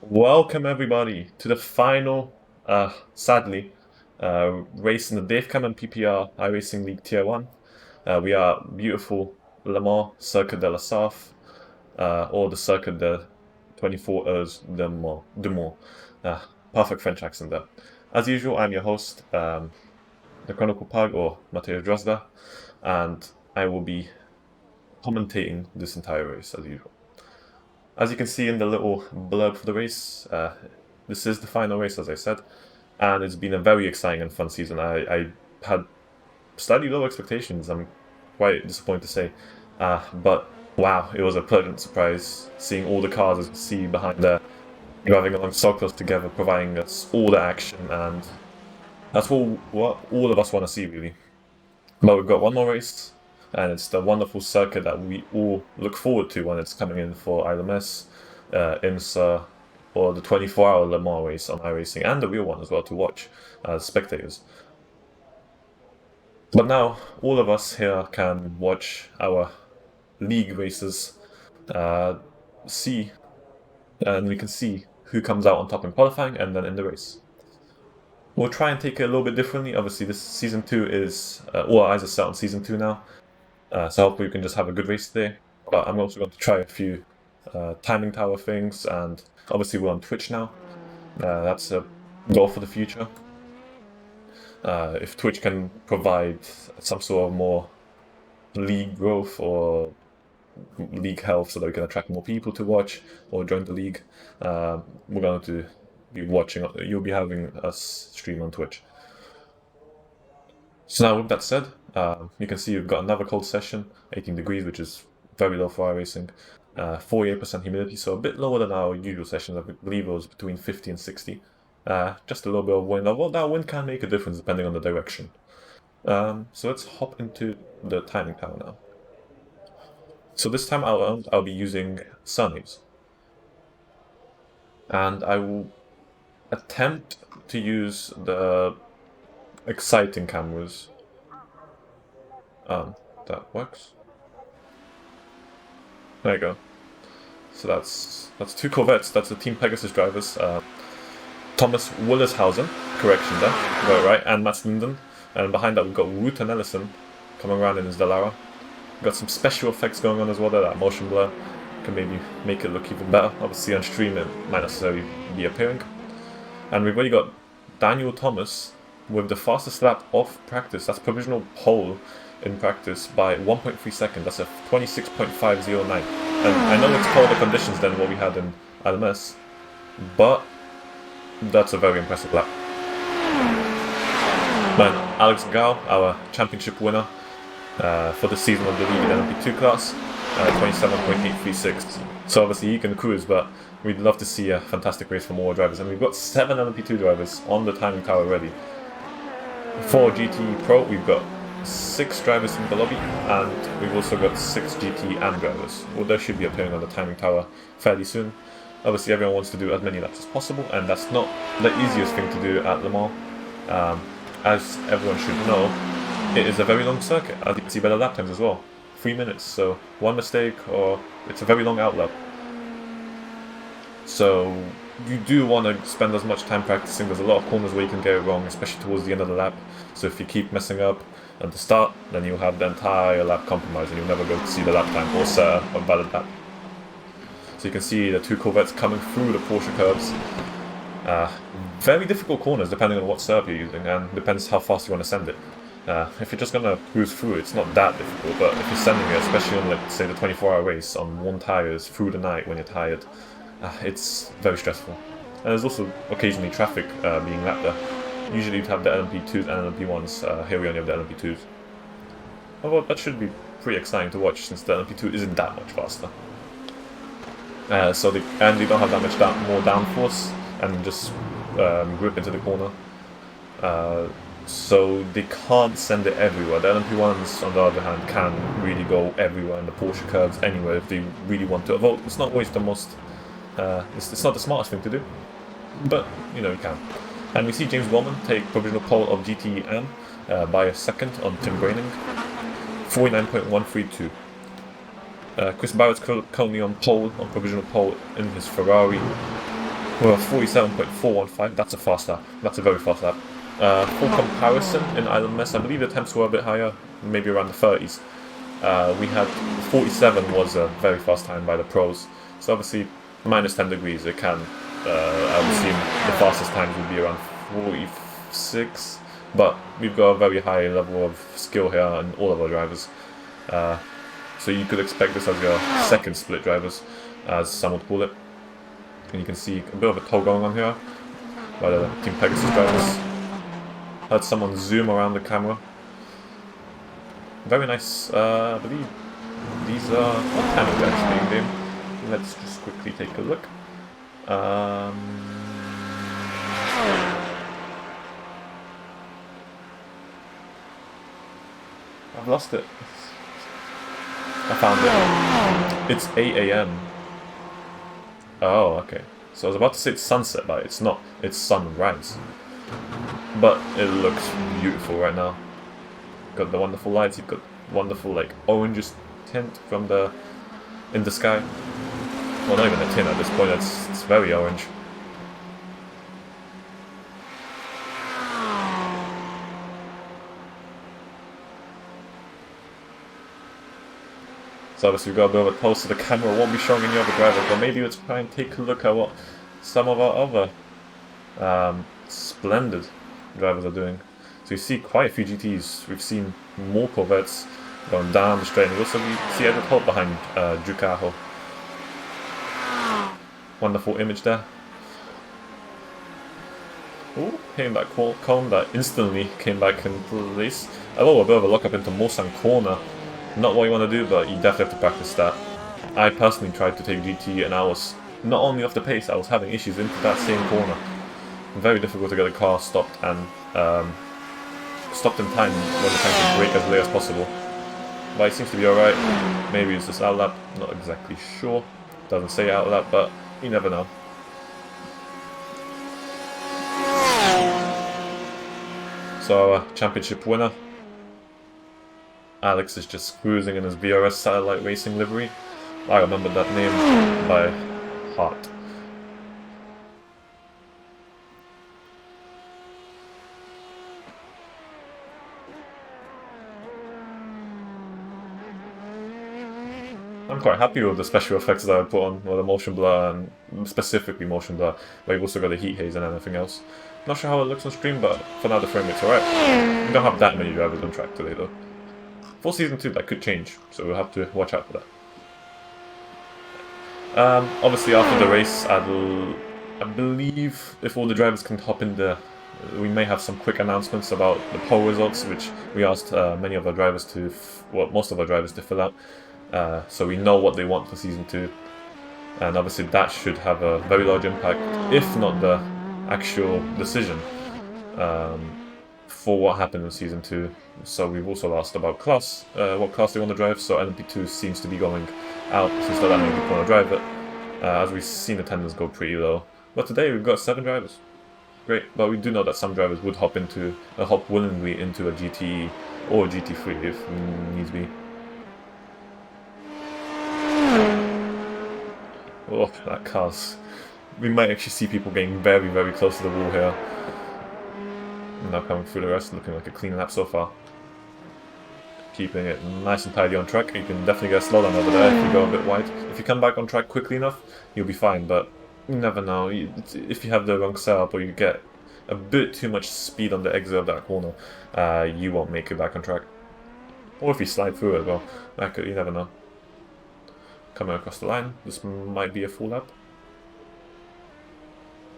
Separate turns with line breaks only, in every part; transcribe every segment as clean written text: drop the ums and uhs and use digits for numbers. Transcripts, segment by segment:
Welcome everybody to the final, sadly, race in the DaveCam and PPR iRacing League Tier 1. We are beautiful Le Mans Circuit de la Sarthe, or the Circuit de 24 Heures de Mans. Perfect French accent there. As usual, I'm your host, the Chronicle Pug, or Mateo Drozda, and I will be commentating this entire race as usual. As you can see in the little blurb for the race, this is the final race, as I said, and it's been a very exciting and fun season. I had slightly low expectations, I'm quite disappointed to say, but wow, it was a pleasant surprise seeing all the cars, as you can see behind there, driving along so close together, providing us all the action, and that's what all of us want to see, really. But we've got one more race, and it's the wonderful circuit that we all look forward to when it's coming in for ILMS, IMSA, or the 24-hour Le Mans race on iRacing, and the real one as well to watch as spectators. But now, all of us here can watch our league races, and we can see who comes out on top in qualifying and then in the race. We'll try and take it a little bit differently. Obviously, this season 2 is all our eyes are set on season 2 now, so hopefully we can just have a good race today. But I'm also going to try a few timing tower things, and obviously we're on Twitch now. That's a goal for the future. If Twitch can provide some sort of more league growth or league health so that we can attract more people to watch or join the league, we're going to be watching. You'll be having us stream on Twitch. So now with that said, you can see we've got another cold session, 18 degrees, which is very low for iRacing. 48% humidity, so a bit lower than our usual sessions. I believe it was between 50 and 60. Just a little bit of wind. Well, that wind can make a difference depending on the direction. So let's hop into the timing tower now. So this time I'll be using surnames. And I will attempt to use the exciting cameras. That works. There you go. So that's two Corvettes. That's the Team Pegasus drivers. Thomas Willershausen, correction there, got it right, and Mats Linden. And behind that we've got Wout and Ellison coming around in his Dallara. Got some special effects going on as well there. That motion blur can maybe make it look even better. Obviously on stream it might necessarily be appearing. And we've already got Daniel Thomas with the fastest lap of practice. That's provisional pole in practice by 1.3 seconds. That's a 26.509. And I know it's colder conditions than what we had in LMS, but that's a very impressive lap. Then Alex Gao, our championship winner for the season of the league in LMP2 class, 27.836. So obviously he can cruise, but we'd love to see a fantastic race from all drivers. And we've got 7 LMP2 drivers on the timing tower already. For GT Pro, we've got 6 drivers in the lobby, and we've also got 6 GT AM drivers. Well, they should be appearing on the timing tower fairly soon. Obviously everyone wants to do as many laps as possible, and that's not the easiest thing to do at Le Mans. As everyone should know, it is a very long circuit, as you can see by the lap times as well. 3 minutes, so one mistake or it's a very long outlap. So you do want to spend as much time practicing. There's a lot of corners where you can get it wrong, especially towards the end of the lap. So if you keep messing up at the start, then you'll have the entire lap compromised and you'll never go to see the lap time or set a valid lap. So you can see the 2 Corvettes coming through the Porsche curves. Very difficult corners depending on what serve you're using, and depends how fast you want to send it. If you're just going to cruise through, it's not that difficult, but if you're sending it, especially on, like, say, the 24-hour race on one tires through the night when you're tired, it's very stressful. And there's also occasionally traffic being lapped there. Usually you'd have the LMP2s and LMP1s, here we only have the LMP2s. Although that should be pretty exciting to watch since the LMP2 isn't that much faster. And they don't have that much more downforce and just grip into the corner. So they can't send it everywhere. The LMP1s, on the other hand, can really go everywhere in the Porsche curves anywhere if they really want to. Although it's not always the most, it's not the smartest thing to do, but you know you can. And we see James Bowman take provisional pole of GTM by a second on Tim Graining, 49.132. Chris Barrett's currently on pole, on provisional pole in his Ferrari, Well, 47.415, that's a fast lap. That's a very fast lap. For comparison, in Island Mess, I believe the temps were a bit higher, maybe around the 30s. We had 47 was a very fast time by the pros. So obviously, minus 10 degrees, it can, I would assume the fastest times would be around 46. But we've got a very high level of skill here in all of our drivers. So you could expect this as your second split drivers, as some would call it. And you can see a bit of a tow going on here by the Team Pegasus drivers. Heard someone zoom around the camera. Very nice, I believe these are... what time is it actually in game? Let's just quickly take a look. I've lost it. I found it. It's 8 AM. Oh, okay. So I was about to say it's sunset, but it's not. It's sunrise. But it looks beautiful right now. Got the wonderful lights. You've got wonderful like orange tint from in the sky. Well, not even a tint at this point. It's very orange. So obviously we've got a bit of a pulse, so the camera won't be showing any other drivers, but maybe let's try and take a look at what some of our other splendid drivers are doing. So you see quite a few GTs. We've seen more Corvettes going down the straight, and also we see Edward Holt behind Ducajo. Wonderful image there. Oh, hitting that cone that instantly came back in place. Oh, a bit of a lock up into Mosang corner. Not what you want to do, but you definitely have to practice that. I personally tried to take GT and I was not only off the pace, I was having issues into that same corner. Very difficult to get the car stopped and stopped in time when the tank can brake as late as possible. But it seems to be alright. Maybe it's just outlap, not exactly sure. Doesn't say outlap, but you never know. So our championship winner, Alex, is just cruising in his VRS Satellite Racing livery. I remember that name by heart. I'm quite happy with the special effects that I put on, or the motion blur, and specifically motion blur, where you've also got the heat haze and everything else. Not sure how it looks on stream, but for now the frame rate's alright. We don't have that many drivers on track today though. For Season 2 that could change, so we'll have to watch out for that. Obviously after the race, I believe if all the drivers can hop in there, we may have some quick announcements about the poll results, which we asked many of our drivers to, most of our drivers to fill out, so we know what they want for Season 2. And obviously that should have a very large impact, if not the actual decision, for what happened in Season 2. So we've also asked about class, what class they want to drive, so LMP2 seems to be going out since not that many people want to drive it, as we've seen attendance go pretty low. But today we've got 7 drivers. Great, but we do know that some drivers would hop willingly into a GTE or a GT3 if needs be. Oh, that car's... We might actually see people getting very, very close to the wall here. Now coming through the rest, looking like a clean lap so far. Keeping it nice and tidy on track. You can definitely get a slowdown over there if you go a bit wide. If you come back on track quickly enough, you'll be fine, but you never know. If you have the wrong setup or you get a bit too much speed on the exit of that corner, you won't make it back on track. Or if you slide through it, well, you never know. Coming across the line, this might be a full lap.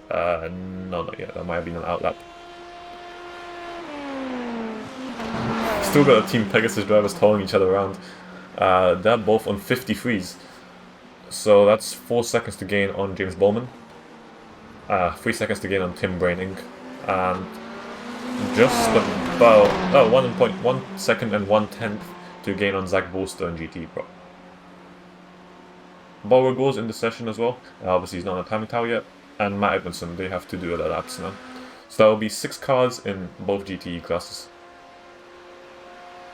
No, not yet. That might have been an out lap. Still got a Team Pegasus drivers towing each other around. They're both on 53s. So that's 4 seconds to gain on James Bowman. 3 seconds to gain on Tim Braining. And just about 1.1 second and 1/10 to gain on Zach Bolster and GT Pro. Bauer goes in the session as well. Obviously he's not on a timing tower yet. And Matt Edmondson, they have to do other laps now. So there will be 6 cars in both GTE classes.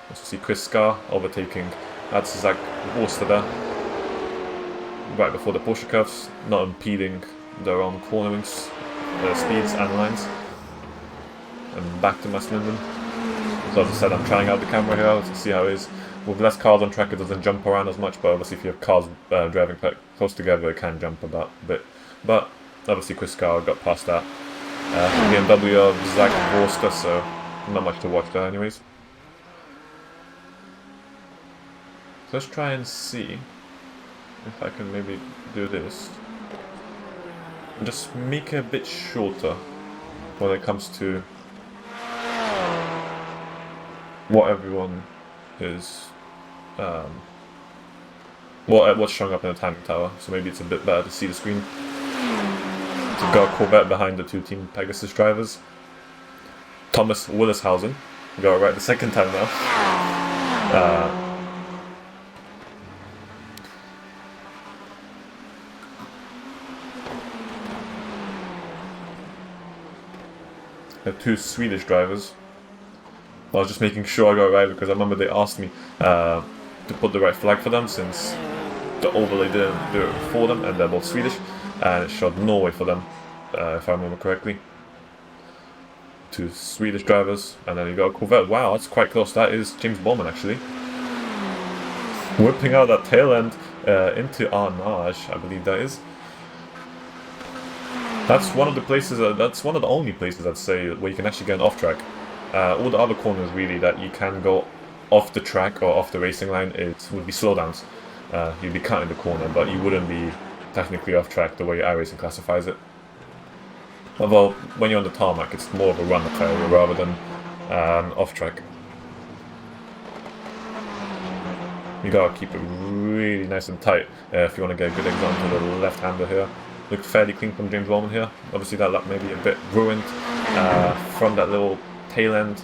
Also see Chris Scar overtaking, that's Zach Bolster there. Right before the Porsche curves, not impeding their own cornering speeds and lines. And back to Mass Linden. So as I said, I'm trying out the camera here to see how it is. With less cars on track, it doesn't jump around as much, but obviously if you have cars driving quite close together, it can jump about a bit. But obviously Chris Carr got past that. BMW of Zach Forster, so not much to watch there anyways. So let's try and see if I can maybe do this. And just make it a bit shorter when it comes to what everyone is, what's showing up in the timing tower. So maybe it's a bit better to see the screen. So we've got a Corvette behind the two Team Pegasus drivers. Thomas Willishausen, got it right the second time now. The two Swedish drivers. I was just making sure I got it right because I remember they asked me to put the right flag for them since the overlay didn't do it for them, and they're both Swedish, and it showed Norway for them, if I remember correctly. Two Swedish drivers, and then you got a Corvette. Wow, that's quite close. That is James Bowman actually. Whipping out that tail end into Arnage, I believe that is. That's one of the places, that's one of the only places I'd say where you can actually get an off track. All the other corners really that you can go off the track or off the racing line, it would be slowdowns. You'd be cutting the corner, but you wouldn't be technically off track the way iRacing classifies it. Although when you're on the tarmac, it's more of a run area rather than off track. You gotta keep it really nice and tight if you want to get a good example of the left-hander here. Looked fairly clean from James Bowman here. Obviously that lap may be a bit ruined from that little tail end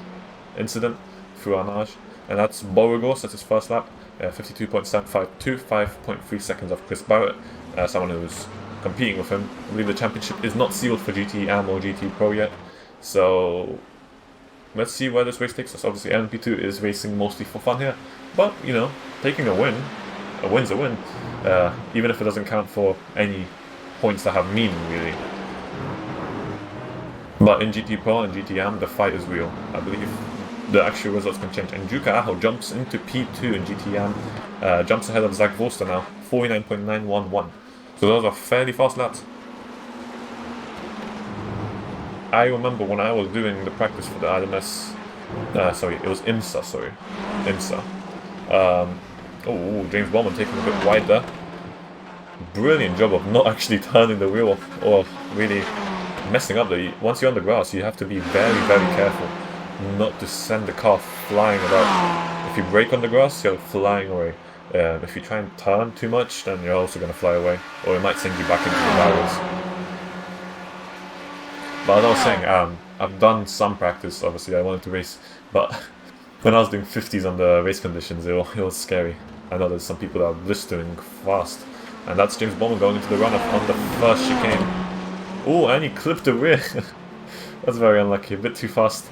incident through Arnage. And that's Borregård, that's his first lap. 52.752, 5.3 seconds off Chris Barrett, someone who's competing with him. I believe the championship is not sealed for GT Am or GT Pro yet. So let's see where this race takes us. Obviously LMP2 is racing mostly for fun here. But, you know, taking a win's a win. Even if it doesn't count for any points that have meaning really. But in GT Pro and GT Am, the fight is real. I believe the actual results can change. And Juka Aho jumps into P2 in GT Am, jumps ahead of Zach Vorster now, 49.911. So those are fairly fast laps. I remember when I was doing the practice for the RMS, sorry, it was IMSA, sorry, IMSA. Oh, James Bowman taking a bit wide there. Brilliant job of not actually turning the wheel off or really messing up. Once you're on the grass, you have to be very, very careful not to send the car flying about. If you brake on the grass, you're flying away. If you try and turn too much, then you're also going to fly away, or it might send you back into the barrels. But as I was saying, I've done some practice. Obviously, I wanted to race, but when I was doing 50s on the race conditions, it was scary. I know there's some people that are blistering fast. And that's James Bowman going into the run-off on the first chicane. Oh, and he clipped the rear. That's very unlucky, a bit too fast.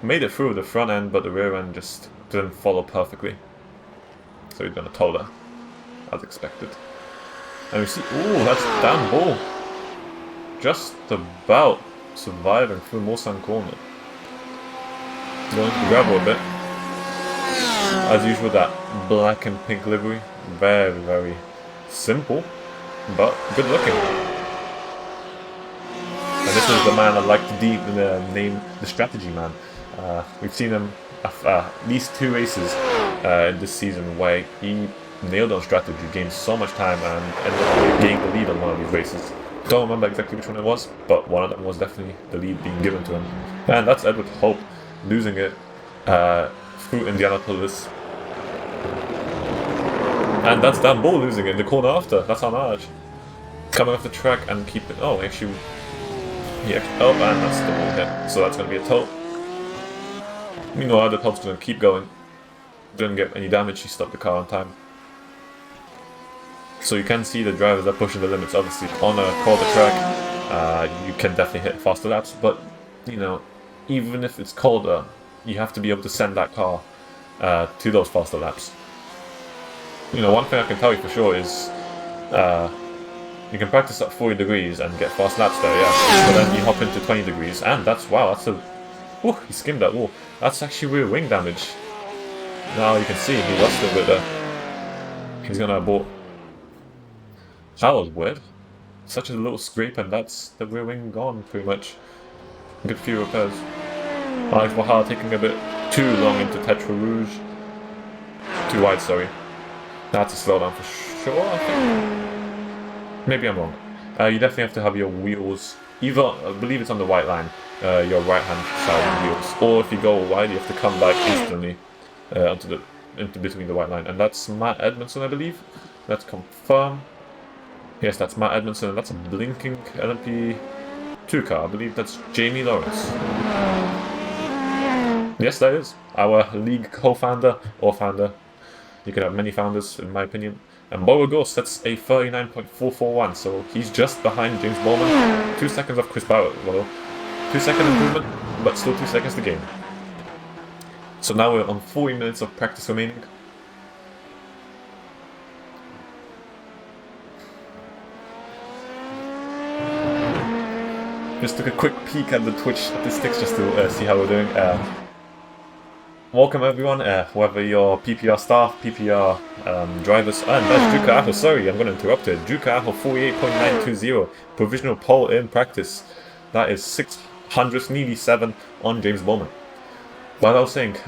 Made it through the front end, but the rear end just didn't follow perfectly. So he's gonna tow that, as expected. And we see, oh, that's Dan Ball. Just about surviving through Mosan corner. Going to gravel a bit. As usual, that black and pink livery. Very, very simple, but good looking. And this is the man I'd like to name the strategy man. We've seen him at least 2 races in this season where he nailed on strategy, gained so much time, and ended up getting the lead on one of these races. Don't remember exactly which one it was, but one of them was definitely the lead being given to him. And that's Edward Hope losing it through Indianapolis. And that's Dan Ball losing it in the corner after. That's Arnage. Coming off the track and keeping. Oh, actually. Yeah. Oh, and that's the ball hit. So that's going to be a tow. Meanwhile, Edward Hope's going to keep going. Didn't get any damage. He stopped the car on time. So you can see the drivers are pushing the limits. Obviously, on a colder track, you can definitely hit faster laps. But, you know, even if it's colder, you have to be able to send that car to those faster laps. You know, one thing I can tell you for sure is You can practice at 40 degrees and get fast laps there, yeah. But then you hop into 20 degrees, and that's, wow, that's a... Whew, he skimmed that wall. That's actually rear wing damage. Now you can see he lost a bit there. He's gonna abort. That was weird. Such a little scrape, and that's the rear wing gone, pretty much. Good few repairs. Alex Wahal taking a bit too long into Tetra Rouge. Too wide, sorry. That's a slowdown for sure, I think. Maybe I'm wrong. You definitely have to have your wheels, either, I believe it's on the white line, your right hand side wheels. Or if you go wide, you have to come back instantly into between the white line. And that's Matt Edmondson, I believe. Let's confirm. Yes, that's Matt Edmondson, and that's a blinking LMP2 car. I believe that's Jamie Lawrence. Yes, that is our league co-founder or founder. You can have many founders, in my opinion. And Boa Ghost, that's a 39.441, so he's just behind James Bowman. 2 seconds off Chris Barrett. Well, 2-second improvement, but still 2 seconds to gain. So now we're on 40 minutes of practice remaining. Just took a quick peek at the Twitch statistics just to see how we're doing. Welcome everyone, whether you're PPR staff, PPR drivers, and that's Juka Apple, sorry, I'm going to interrupt it. Juka Apple 48.920, provisional pole in practice. That is 600th, nearly 7 on James Bowman. But I was saying,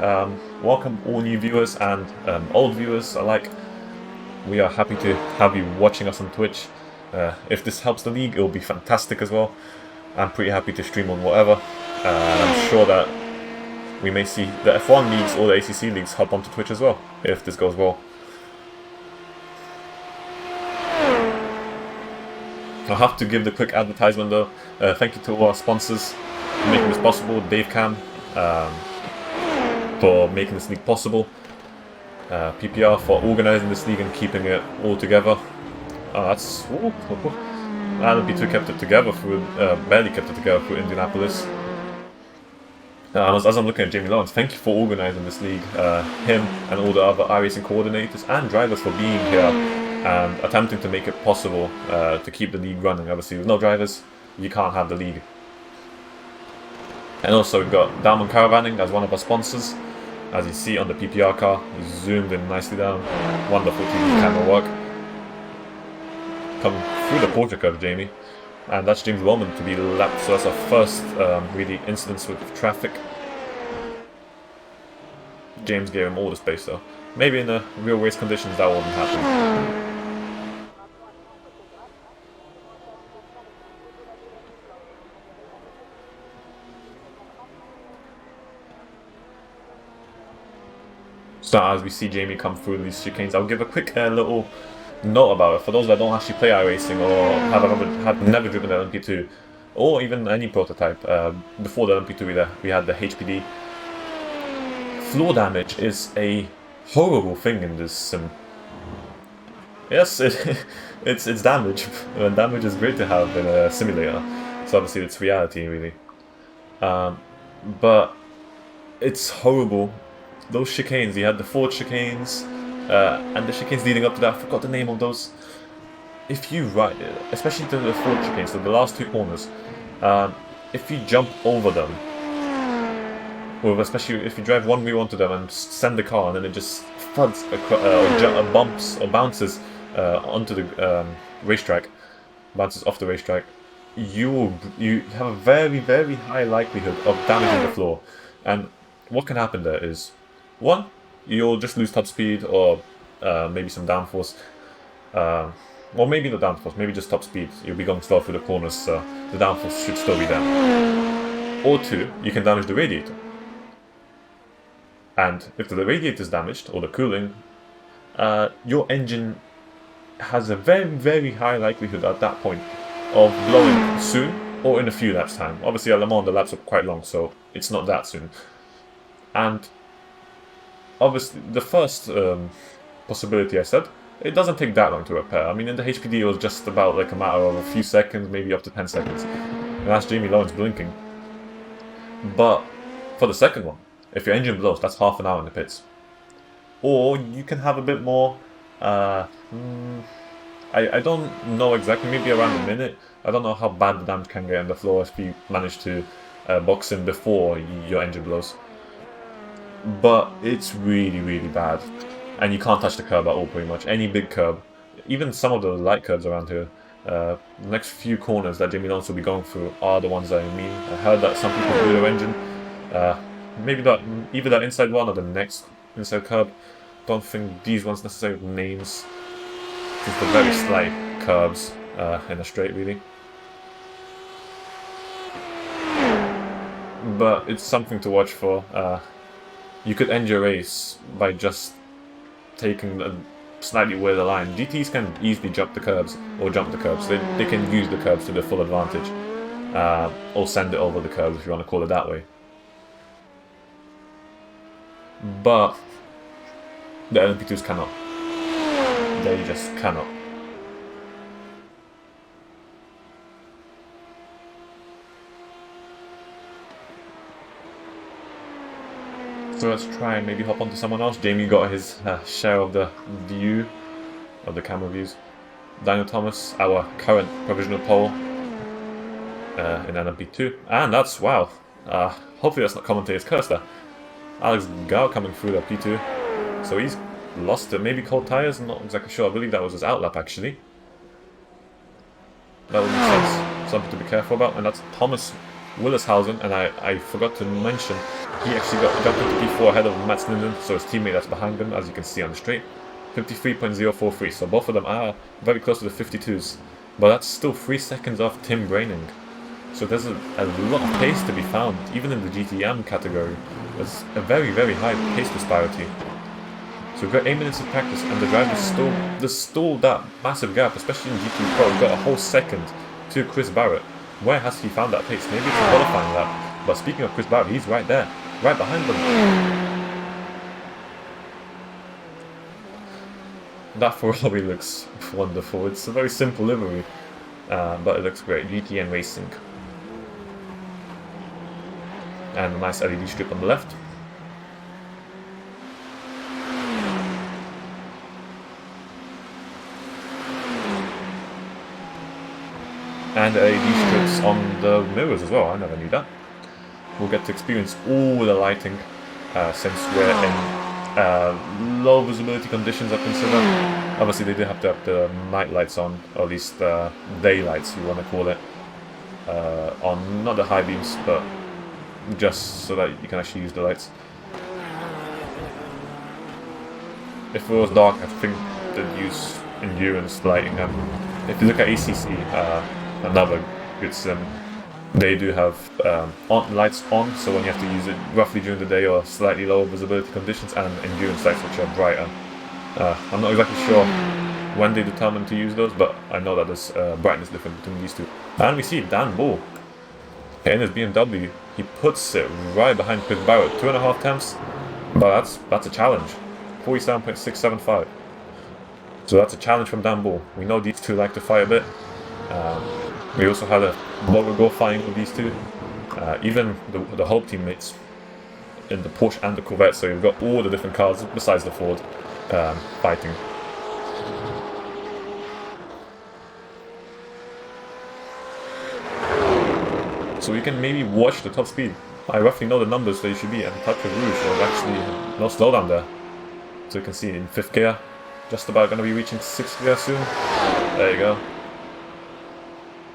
welcome all new viewers and old viewers alike. We are happy to have you watching us on Twitch. If this helps the league, it will be fantastic as well. I'm pretty happy to stream on whatever. I'm sure that we may see the F1 leagues or the ACC leagues hop onto Twitch as well, if this goes well. I'll have to give the quick advertisement though. Thank you to all our sponsors for making this possible. DaveCam for making this league possible. PPR for organising this league and keeping it all together. That's... LMP2 kept it together through, barely kept it together through Indianapolis. As I'm looking at Jamie Lawrence, thank you for organising this league, him and all the other iRacing coordinators and drivers for being here and attempting to make it possible to keep the league running. Obviously, with no drivers, you can't have the league. And also, we've got Diamond Caravanning as one of our sponsors. As you see on the PPR car, zoomed in nicely down. Wonderful TV camera work. Come through the portrait curve, Jamie. And that's James Bowman to be lapped, so that's our first really incidents with traffic. James gave him all the space though. Maybe in the real race conditions that wouldn't happen. So as we see Jamie come through these chicanes, I'll give a quick little note about it for those that don't actually play iRacing or have never driven the LMP2 or even any prototype. Before the LMP2 we had the HPD. Floor damage is a horrible thing in this sim. Yes, it's damage, and damage is great to have in a simulator. So obviously it's reality really, but it's horrible. Those chicanes, you had the Ford chicanes. And the chicanes leading up to that, I forgot the name of those. If you ride, especially the Ford chicanes, so the last 2 corners, if you jump over them, or especially if you drive one wheel onto them and send the car and then it just thuds, or bumps or bounces onto the racetrack, bounces off the racetrack, you have a very, very high likelihood of damaging the floor. And what can happen there is, one, you'll just lose top speed or maybe some downforce. Well, maybe the downforce, maybe just top speed. You'll be going slow through the corners, so the downforce should still be there. Or 2, you can damage the radiator. And if the radiator is damaged, or the cooling, your engine has a very, very high likelihood at that point of blowing soon or in a few laps time. Obviously at Le Mans the laps are quite long, so it's not that soon. And obviously, the first possibility I said, it doesn't take that long to repair. I mean, in the HPD it was just about like a matter of a few seconds, maybe up to 10 seconds. And that's Jamie Lawrence blinking. But for the second one, if your engine blows, that's half an hour in the pits. Or you can have a bit more, I don't know exactly, maybe around a minute. I don't know how bad the damage can get on the floor if you manage to box in before your engine blows. But it's really, really bad. And you can't touch the curb at all, pretty much. Any big curb, even some of the light curves around here, the next few corners that Jamie Lawrence will be going through are the ones that I mean. I heard that some people blew their engine. Maybe that either that inside one or the next inside curb. Don't think these ones necessarily have names. Just the very slight curves in a straight, really. But it's something to watch for. You could end your race by just taking a slightly weirder line. GTs can easily jump the curbs or jump the curbs. They can use the curbs to their full advantage. Or send it over the curbs if you want to call it that way. But the LMP2s cannot. They just cannot. So let's try and maybe hop onto someone else. Jamie got his share of the view, of the camera views. Daniel Thomas, our current provisional pole in LMP2. And that's, wow, hopefully that's not commentator's curse there. Alex Gao coming through the P2. So he's lost it. Maybe cold tyres, I'm not exactly sure. I believe that was his outlap actually. That would make sense. Something to be careful about. And that's Thomas Willishausen, and I forgot to mention, he actually jumped into P4 ahead of Mats Linden, so his teammate that's behind him, as you can see on the straight. 53.043, so both of them are very close to the 52s. But that's still 3 seconds off Tim Braining. So there's a lot of pace to be found, even in the GTM category. There's a very, very high pace disparity. So we've got 8 minutes of practice, and the driver's there's still that massive gap, especially in GT Pro. We've got a whole second to Chris Barrett. Where has he found that pace? Maybe it's a qualifying lap. But speaking of Chris Barrett, he's right there, right behind them. That Ferrari looks wonderful. It's a very simple livery, but it looks great. GTN Racing. And a nice LED strip on the left. And LED strips on the mirrors as well, I never knew that. We'll get to experience all the lighting since we're in low visibility conditions are considered. Obviously they do have to have the night lights on, or at least daylights you want to call it, on, not the high beams, but just so that you can actually use the lights. If it was dark, I think they'd use endurance lighting. If you look at ACC, another good sim, they do have lights on, so when you have to use it roughly during the day or slightly lower visibility conditions, and endurance lights which are brighter. I'm not exactly sure when they determine to use those, but I know that there's brightness difference between these two. And we see Dan Bull in his BMW. He puts it right behind Chris Barrett, 2.5 tenths, but that's a challenge. 47.675. So that's a challenge from Dan Bull. We know these two like to fight a bit. We also had a lower goal fighting with these two. Even the Hope teammates in the Porsche and the Corvette, so you've got all the different cars besides the Ford fighting. So you can maybe watch the top speed. I roughly know the numbers that you should be, and Touch of Rouge was actually no slowdown there. So you can see in 5th gear, just about going to be reaching 6th gear soon. There you go.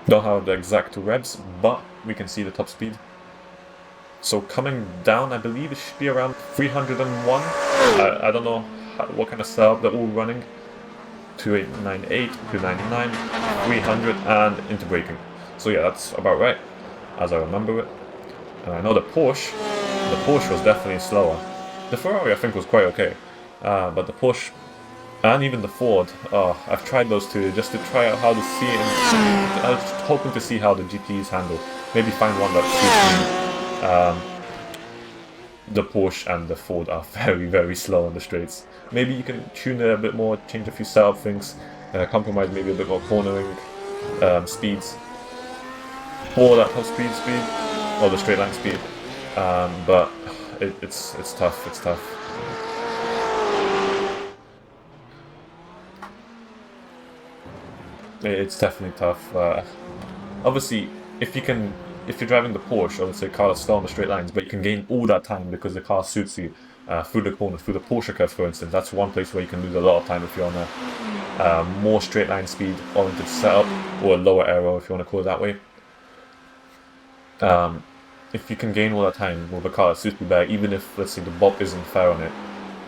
Don't have the exact revs, but we can see the top speed. So coming down, I believe it should be around 301. I don't know what kind of setup they're all running. 2898, 299, 300, and into braking. So yeah, that's about right, as I remember it. And I know the Porsche was definitely slower. The Ferrari I think was quite okay, but the Porsche and even the Ford, I've tried those two just to try out how to see it. I was hoping to see how the GTs handle. Maybe find one that suits me. The Porsche and the Ford are very, very slow on the straights. Maybe you can tune it a bit more, change a few setup things, compromise maybe a bit more cornering speeds for that top speed or the straight line speed. But it's tough. It's tough. It's definitely tough. Obviously, if you're driving the Porsche, obviously the car is still on the straight lines, but you can gain all that time because the car suits you through the corner, through the Porsche curve, for instance. That's one place where you can lose a lot of time if you're on a more straight line speed oriented setup, or a lower aero if you want to call it that way. If you can gain all that time with a car that suits you better, even if, let's say, the bop isn't fair on it,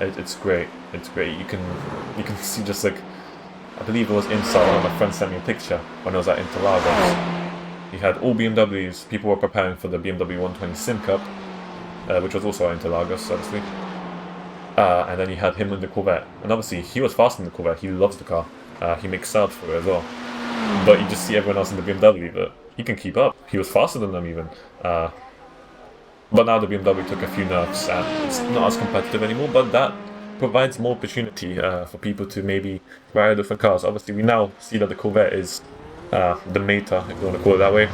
it's great. It's great. You can see, just like, I believe it was inside, one of my friends sent me a picture when I was at Interlagos. He had all BMWs. People were preparing for the BMW 120 Sim Cup, which was also at Interlagos, obviously. And then he had him in the Corvette. And obviously, he was fast in the Corvette. He loves the car. He makes subs for it as well. But you just see everyone else in the BMW, but he can keep up. He was faster than them even. But now the BMW took a few nerfs and it's not as competitive anymore, but that provides more opportunity for people to maybe ride different cars. Obviously, we now see that the Corvette is the meta, if you want to call it that way,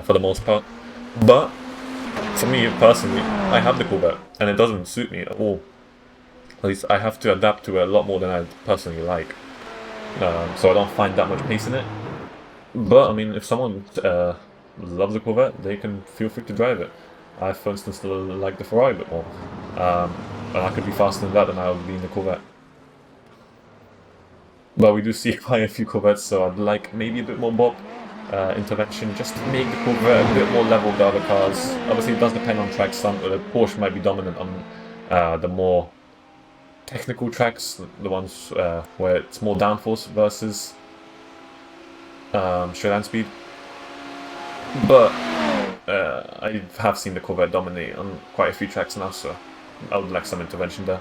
for the most part. But for me personally, I have the Corvette and it doesn't suit me at all. At least I have to adapt to it a lot more than I personally like. So I don't find that much pace in it. But I mean, if someone loves the Corvette, they can feel free to drive it. I, for instance, like the Ferrari a bit more. And I could be faster than that than I would be in the Corvette. But we do see quite a few Corvettes, so I'd like maybe a bit more bop intervention just to make the Corvette a bit more level with the other cars. Obviously, it does depend on tracks. Some the Porsche might be dominant on the more technical tracks, the ones where it's more downforce versus straight line speed. But I have seen the Corvette dominate on quite a few tracks now, so I would like some intervention there.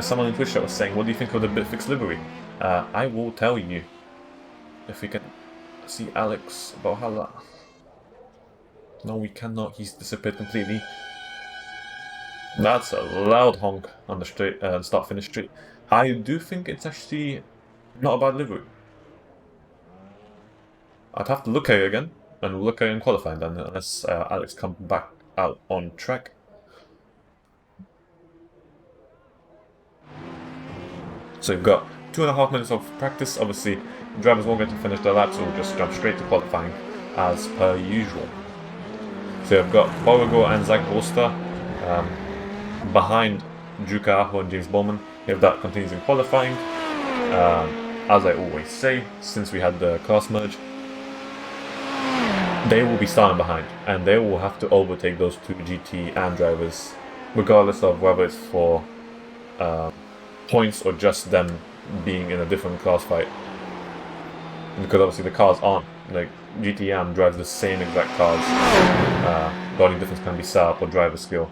Someone in Twitch was saying, what do you think of the Bitfix livery? I will tell you. If we can see Alex Valhalla. No, we cannot. He's disappeared completely. That's a loud honk on the straight start-finish straight. I do think it's actually not a bad livery. I'd have to look at it again, and we'll look at it in qualifying then, unless Alex comes back out on track. So you've got 2.5 minutes of practice. Obviously, drivers won't get to finish their laps, so we'll just jump straight to qualifying, as per usual. So you've got Beauregard and Zach Bolster behind Juka Aho and James Bowman, if that continues in qualifying. As I always say, since we had the class merge, they will be starting behind, and they will have to overtake those two GT and drivers, regardless of whether it's for points or just them being in a different class fight. Because obviously the cars aren't, like, GTM drives the same exact cars. The only difference can be setup or driver skill.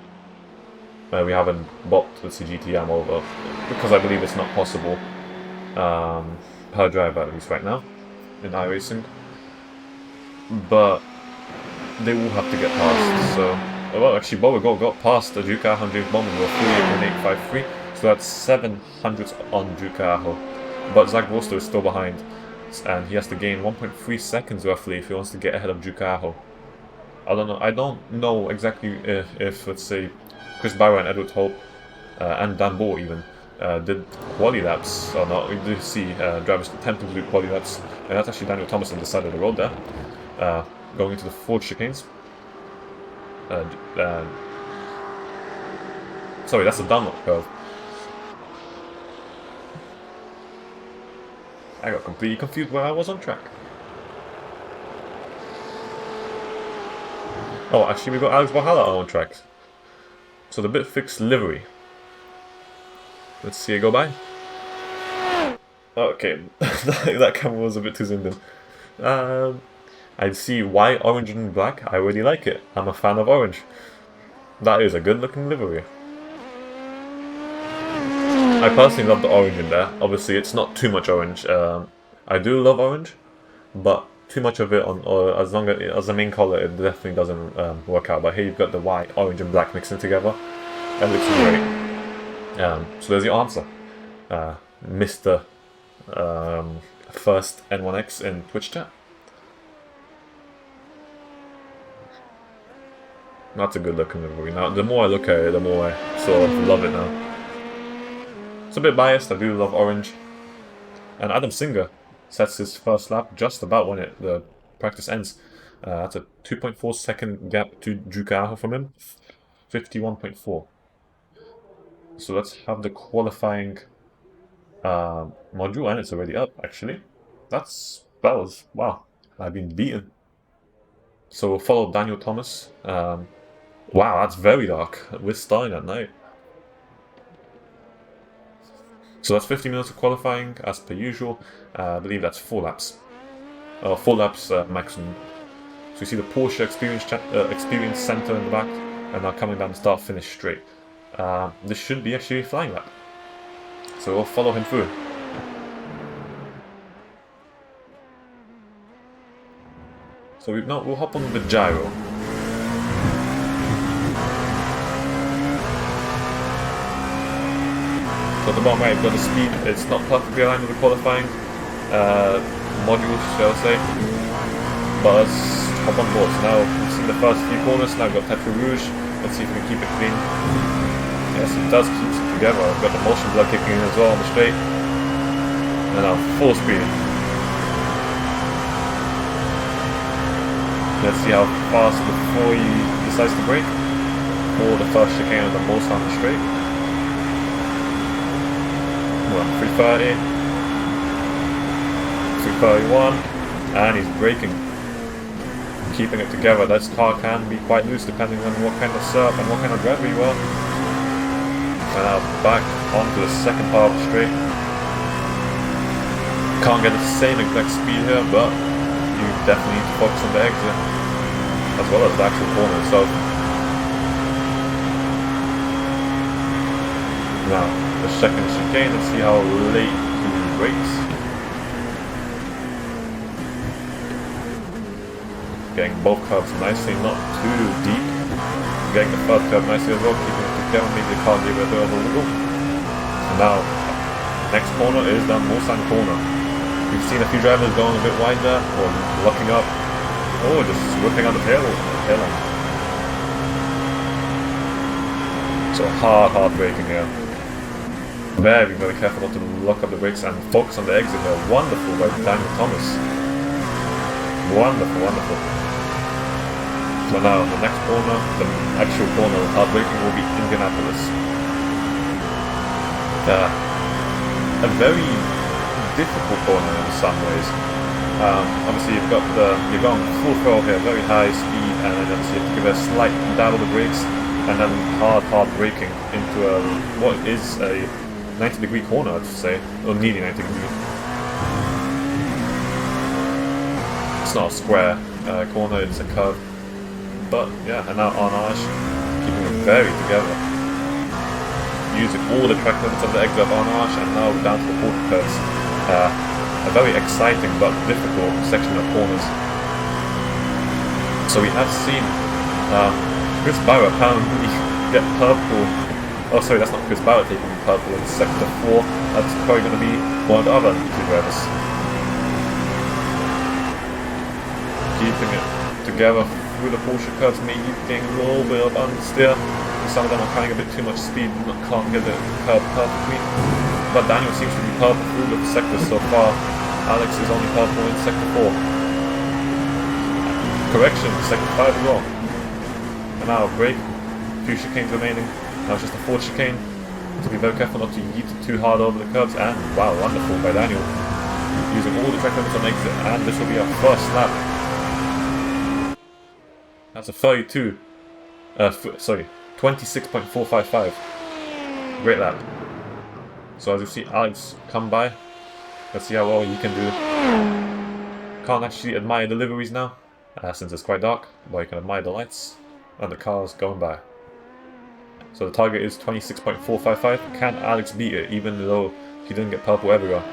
We haven't bopped with the GTM over, because I believe it's not possible per driver, at least right now, in iRacing. But they will have to get past, so... Well, actually, Beauregard got past the Duke Aho and James Bowman with 48.853, so that's 700s on Duke Aho. But Zach Roster is still behind, and he has to gain 1.3 seconds roughly if he wants to get ahead of Duke Aho. I don't know exactly if let's say, Chris Barrow and Edward Hope, and Dan Bohr even, did quali laps or not. We do see drivers attempting to do quali laps, and that's actually Daniel Thomas on the side of the road there, going into the Ford chicanes. Sorry, that's a Dunlop curve. I got completely confused where I was on track. Oh, actually we got Alex Valhalla on track. So the Bitfix livery. Let's see it go by. Okay, that camera was a bit too zoomed in. I see white, orange and black. I really like it. I'm a fan of orange. That is a good looking livery. I personally love the orange in there. Obviously it's not too much orange. I do love orange, but too much of it on, or as long as the main color, it definitely doesn't work out. But here you've got the white, orange and black mixing together. That looks great. So there's your answer. Mr. First N1X in Twitch chat. That's a good looking livery. Now, the more I look at it, the more I sort of love it now. It's a bit biased, I do love orange, And Adam Singer sets his first lap just about when the practice ends. That's a 2.4 second gap to Jukaho from him, 51.4. So let's have the qualifying module, and it's already up actually. That was wow. I've been beaten. So we'll follow Daniel Thomas. Wow, that's very dark. We're starting at night. So that's 50 minutes of qualifying as per usual. I believe that's 4 laps. 4 laps maximum. So you see the Porsche Experience Center in the back, and now coming down the start finish straight. This should be actually a flying lap. So we'll follow him through. So we'll hop on the gyro. So at the bottom right, we've got the speed. It's not perfectly aligned with the qualifying modules, shall I say. But let's hop on board. So now we've seen the first few corners. Now we've got Petrol Rouge. Let's see if we can keep it clean. Yes, it does keep it together. We've got the motion blur kicking in as well on the straight. And now full speed. Let's see how fast before he decides to brake. Or the first chicane on the most on the straight. Well, 330. 331. And he's braking. Keeping it together. This car can be quite loose depending on what kind of surf and what kind of driver you are. And now back onto the second part of the straight. Can't get the same exact speed here, but you definitely need to focus on the exit as well as the actual corner itself. Now, the second chicane, let's see how late he brakes. Getting both curves nicely, not too deep. Getting the first curve nicely as well, keeping it together, maybe the car give it a bit of a wiggle. And now, next corner is the Mulsanne corner. We've seen a few drivers going a bit wide there, or locking up, or just whipping out the tail end. So hard braking here. Very careful not to lock up the brakes and focus on the exit here. Wonderful by Daniel Thomas. Wonderful. So now the next corner, the actual corner of hard braking will be Indianapolis. A very difficult corner in some ways. Obviously you're going full throttle here, very high speed, and then you have to give it a slight dab of the brakes, and then hard braking into what is a 90-degree corner, I'd say, or nearly 90 degree. It's not a square corner, it's a curve. But yeah, and now Arnage, keeping it very together. Using all the track limits of the exit of Arnage, and now down to the quarter curves. A very exciting but difficult section of corners. So we have seen Chris Bauer apparently get purple. Oh sorry, that's not Chris Bauer taking purple in sector 4. That's probably going to be one of the other two drivers. Keeping it together through the Porsche curves, maybe getting a little bit of understeer. Some of them are carrying a bit too much speed and can't get the curve perfectly. But Daniel seems to be purple through the sectors so far. Alex is only purple in sector 4. Correction, sector 5 as well. And now a break. A few chicanes remaining. Now it's just a 4th chicane. So be very careful not to yeet it too hard over the curves. And wow, wonderful by Daniel. Using all the track limits on exit. And this will be our first lap. That's a 32. 26.455. Great lap. So as you see Alex come by, let's see how well he can do. Can't actually admire the liveries now, since it's quite dark, but you can admire the lights and the cars going by. So the target is 26.455. Can Alex beat it, even though he didn't get purple everywhere?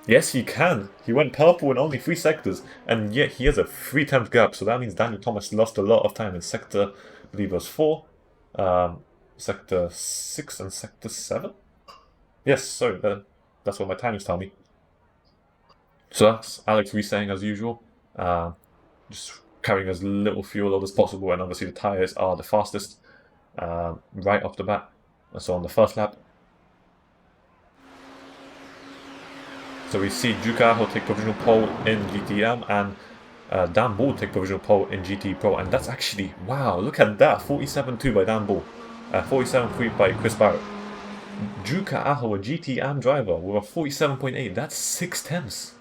Yes, he can. He went purple in only 3 sectors, and yet he has a 3/10 gap, so that means Daniel Thomas lost a lot of time in sector, I believe it was 4, sector 6 and sector 7? Yes, sorry, that's what my timings tell me. So that's Alex resetting as usual, just carrying as little fuel load as possible, and obviously the tyres are the fastest right off the bat. So on the first lap, So we see Ducajo take provisional pole in GTM and Dan Bull take provisional pole in GT Pro, and that's actually, wow, look at that, 47.2 by Dan Bull, 47.3 by Chris Barrett. Ducajo, a GTM driver, with a 47.8, that's 6 tenths.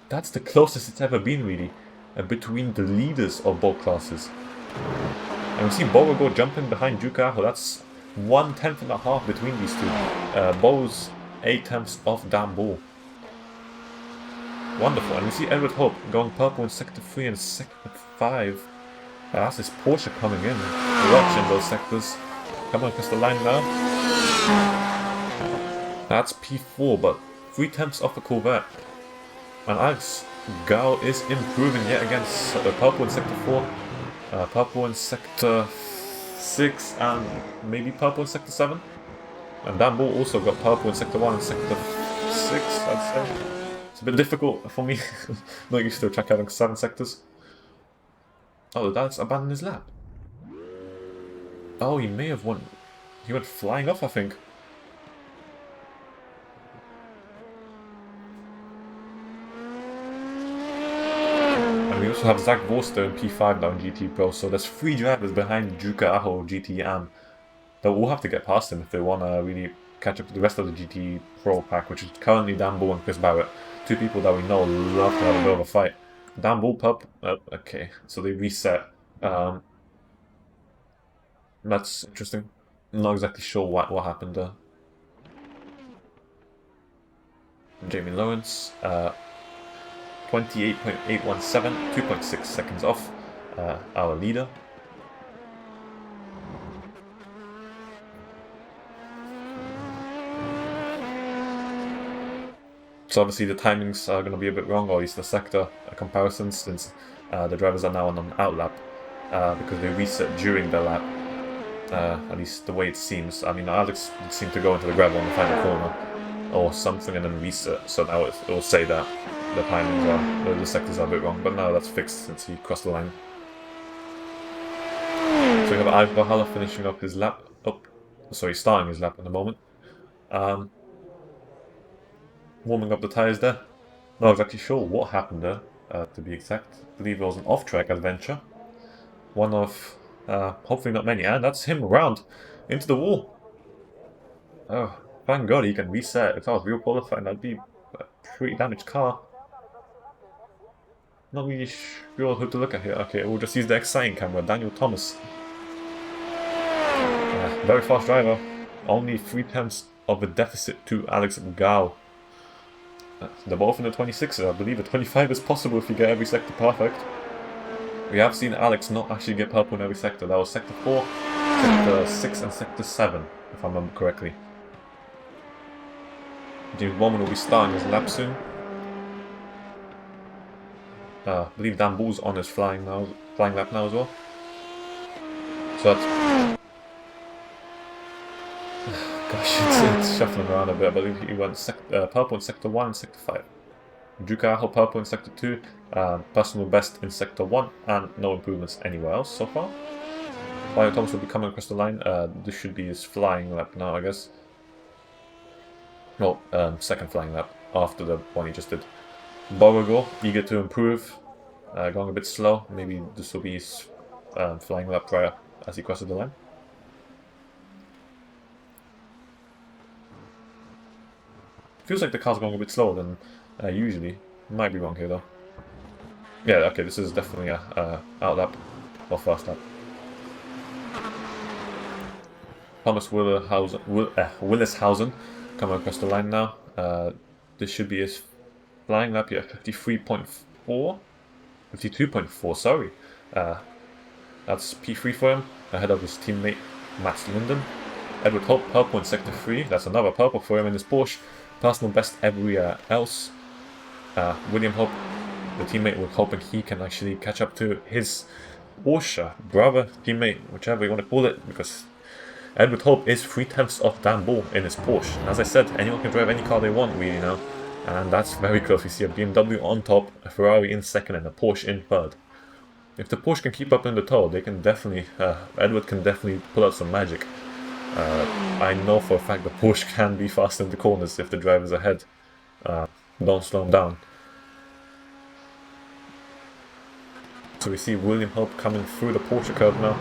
That's the closest it's ever been, really, between the leaders of both classes. And we see Beauregard jumping behind Ducajo, that's 1/10.5 between these two. Bo's 8 tenths off Dan Bull. Wonderful, and we see Edward Hope going purple in sector 3 and sector 5. That's his Porsche coming in, watching those sectors. Come on, across the line now. That's P4, but 3 tenths off the Corvette. And Alex Gao is improving yet again. Purple in sector 4, purple in sector 6, and maybe purple in sector 7. And Dan Bull also got purple in sector 1 and sector 6, I'd say. It's a bit difficult for me, not used to track having 7 sectors. Oh, that's abandoned his lap. Oh, he may have won. He went flying off, I think. And we also have Zach Vorster in P5 now in GT Pro, so there's 3 drivers behind Ducajo GTM that will have to get past him if they want to really catch up to the rest of the GT Pro pack, which is currently Dan Bull and Chris Barrett. 2 people that we know love to have a bit of a fight. Dan Bull, okay, so they reset. That's interesting. Not exactly sure what happened there. Jamie Lawrence, 28.817, 2.6 seconds off our leader. So obviously the timings are going to be a bit wrong, or at least the sector comparisons, since the drivers are now on an out lap, because they reset during the lap, at least the way it seems. I mean, Alex seemed to go into the gravel on the final corner, or something, and then reset, so now it will say that the timings are, the sectors are a bit wrong, but now that's fixed since he crossed the line. So we have Ivan Valhalla finishing up his lap, starting his lap at the moment. Warming up the tyres there. Not exactly sure what happened there, to be exact. I believe it was an off-track adventure. One of, hopefully not many, and that's him around into the wall. Oh, thank God he can reset. If I was real qualifying, that'd be a pretty damaged car. Not really sure who to look at here. Okay, we'll just use the exciting camera. Daniel Thomas. Very fast driver. Only 3 tenths of a deficit to Alex Gao. They're both in the 26, I believe the 25 is possible if you get every sector perfect. We have seen Alex not actually get purple in every sector. That was sector 4, sector 6 and sector 7, if I remember correctly. James Bowman will be starting his lap soon. I believe Dan Bull's on his flying lap now as well. So that's... Gosh, it's shuffling around a bit. I believe he went purple in sector 1 and sector 5. Ducajo purple in sector 2, personal best in sector 1, and no improvements anywhere else so far. Daniel Thomas will be coming across the line. This should be his flying lap now, I guess. No, second flying lap after the one he just did. Beauregard, eager to improve, going a bit slow. Maybe this will be his flying lap prior as he crosses the line. Feels like the car's going a bit slower than usually. Might be wrong here though. Yeah, okay, this is definitely a out lap or first lap. Thomas Willishausen coming across the line now. This should be his flying lap, yeah, 53.4? 52.4, sorry. That's P3 for him, ahead of his teammate Matt Linden. Edward Hope, purple in sector 3, that's another purple for him in his Porsche. Personal best everywhere else. William Hope, the teammate, was hoping he can actually catch up to his Porsche brother, teammate, whichever you want to call it, because Edward Hope is 3 tenths off Dan Bull in his Porsche. And as I said, anyone can drive any car they want really now, and that's very close. We see a BMW on top, a Ferrari in second, and a Porsche in third. If the Porsche can keep up in the tow, they can definitely, Edward can definitely pull out some magic. I know for a fact the Porsche can be fast in the corners if the driver's ahead. Don't slow him down. So we see William Hope coming through the Porsche curve now.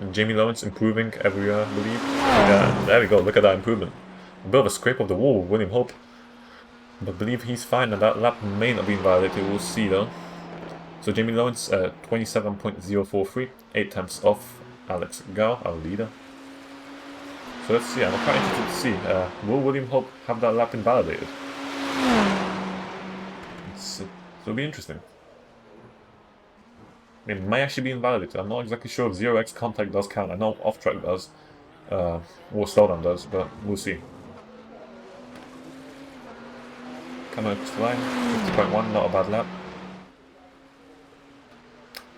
And Jamie Lawrence improving every year, I believe. Yeah, there we go, look at that improvement. A bit of a scrape of the wall with William Hope. But I believe he's fine, and that lap may not be invalidated, we'll see though. So Jamie Lawrence, 27.043, 8 tenths off Alex Gao, our leader. So let's see, I'm quite interested to see, will William Hope have that lap invalidated? So it'll be interesting. I mean, it may actually be invalidated. I'm not exactly sure if 0x contact does count. I know off-track does, or slowdown does, but we'll see. Coming across the line, 50.1, not a bad lap.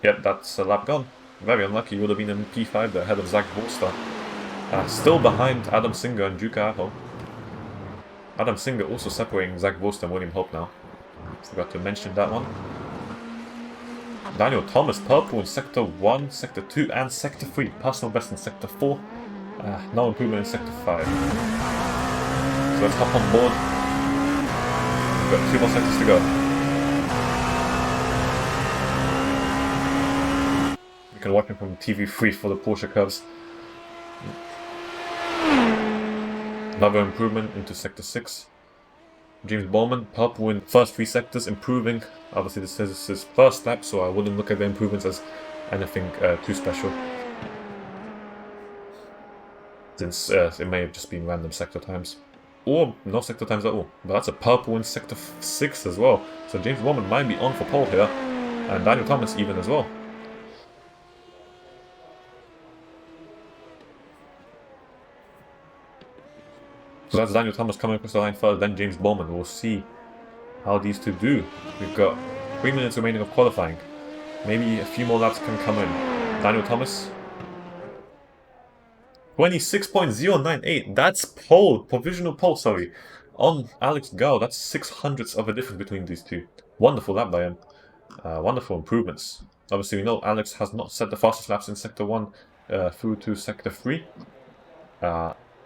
Yep, that's a lap gone. Very unlucky, would have been in P5 there, ahead of Zach Bolster. Still behind Adam Singer and Juka Aho. Adam Singer also separating Zach Bolster and William Hope now. Forgot to mention that one. Daniel Thomas, purple in Sector 1, Sector 2 and Sector 3. Personal best in Sector 4. No improvement in Sector 5. So let's hop on board. We've got 2 more sectors to go. You can watch him from TV3 for the Porsche curves. Another improvement into Sector 6. James Bowman, purple in first 3 sectors, improving. Obviously this is his first lap, so I wouldn't look at the improvements as anything too special. Since it may have just been random sector times. Or no sector times at all. But that's a purple in Sector 6 as well. So James Bowman might be on for pole here. And Daniel Thomas even as well. So that's Daniel Thomas coming across the line first, then James Bowman. We'll see how these two do. We've got 3 minutes remaining of qualifying. Maybe a few more laps can come in. Daniel Thomas. 26.098. That's pole. Provisional pole, sorry. On Alex Gao. That's 600ths of a difference between these two. Wonderful lap by him. Wonderful improvements. Obviously, we know Alex has not set the fastest laps in Sector 1 through to Sector 3.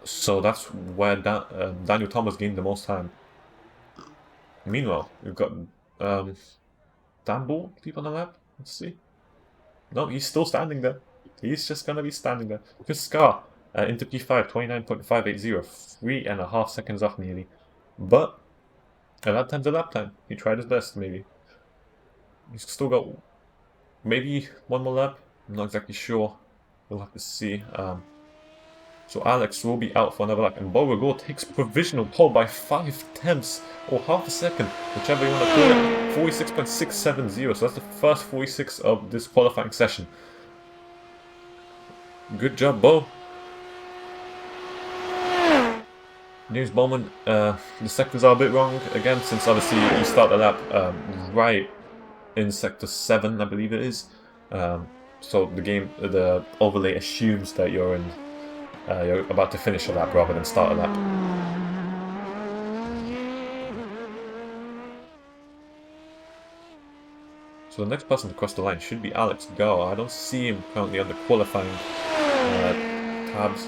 So that's where Daniel Thomas gained the most time. Meanwhile, we've got Dan Ball deep on the lap. Let's see. No, he's still standing there. He's just gonna be standing there. Chris Scar into P5, 29.580, 3.5 seconds off nearly. But a lap time's a lap time. He tried his best, maybe. He's still got maybe one more lap. I'm not exactly sure. We'll have to see. So Alex will be out for another lap, and Beauregard takes provisional pole by 5 tenths, or half a second, whichever you want to call it, 46.670, so that's the first 46 of this qualifying session. Good job, Bo. James Bowman, the sectors are a bit wrong, again, since obviously you start the lap right in Sector 7, I believe it is. So the overlay assumes that you're about to finish a lap rather than start a lap. So the next person to cross the line should be Alex Gao. I don't see him currently on the qualifying tabs.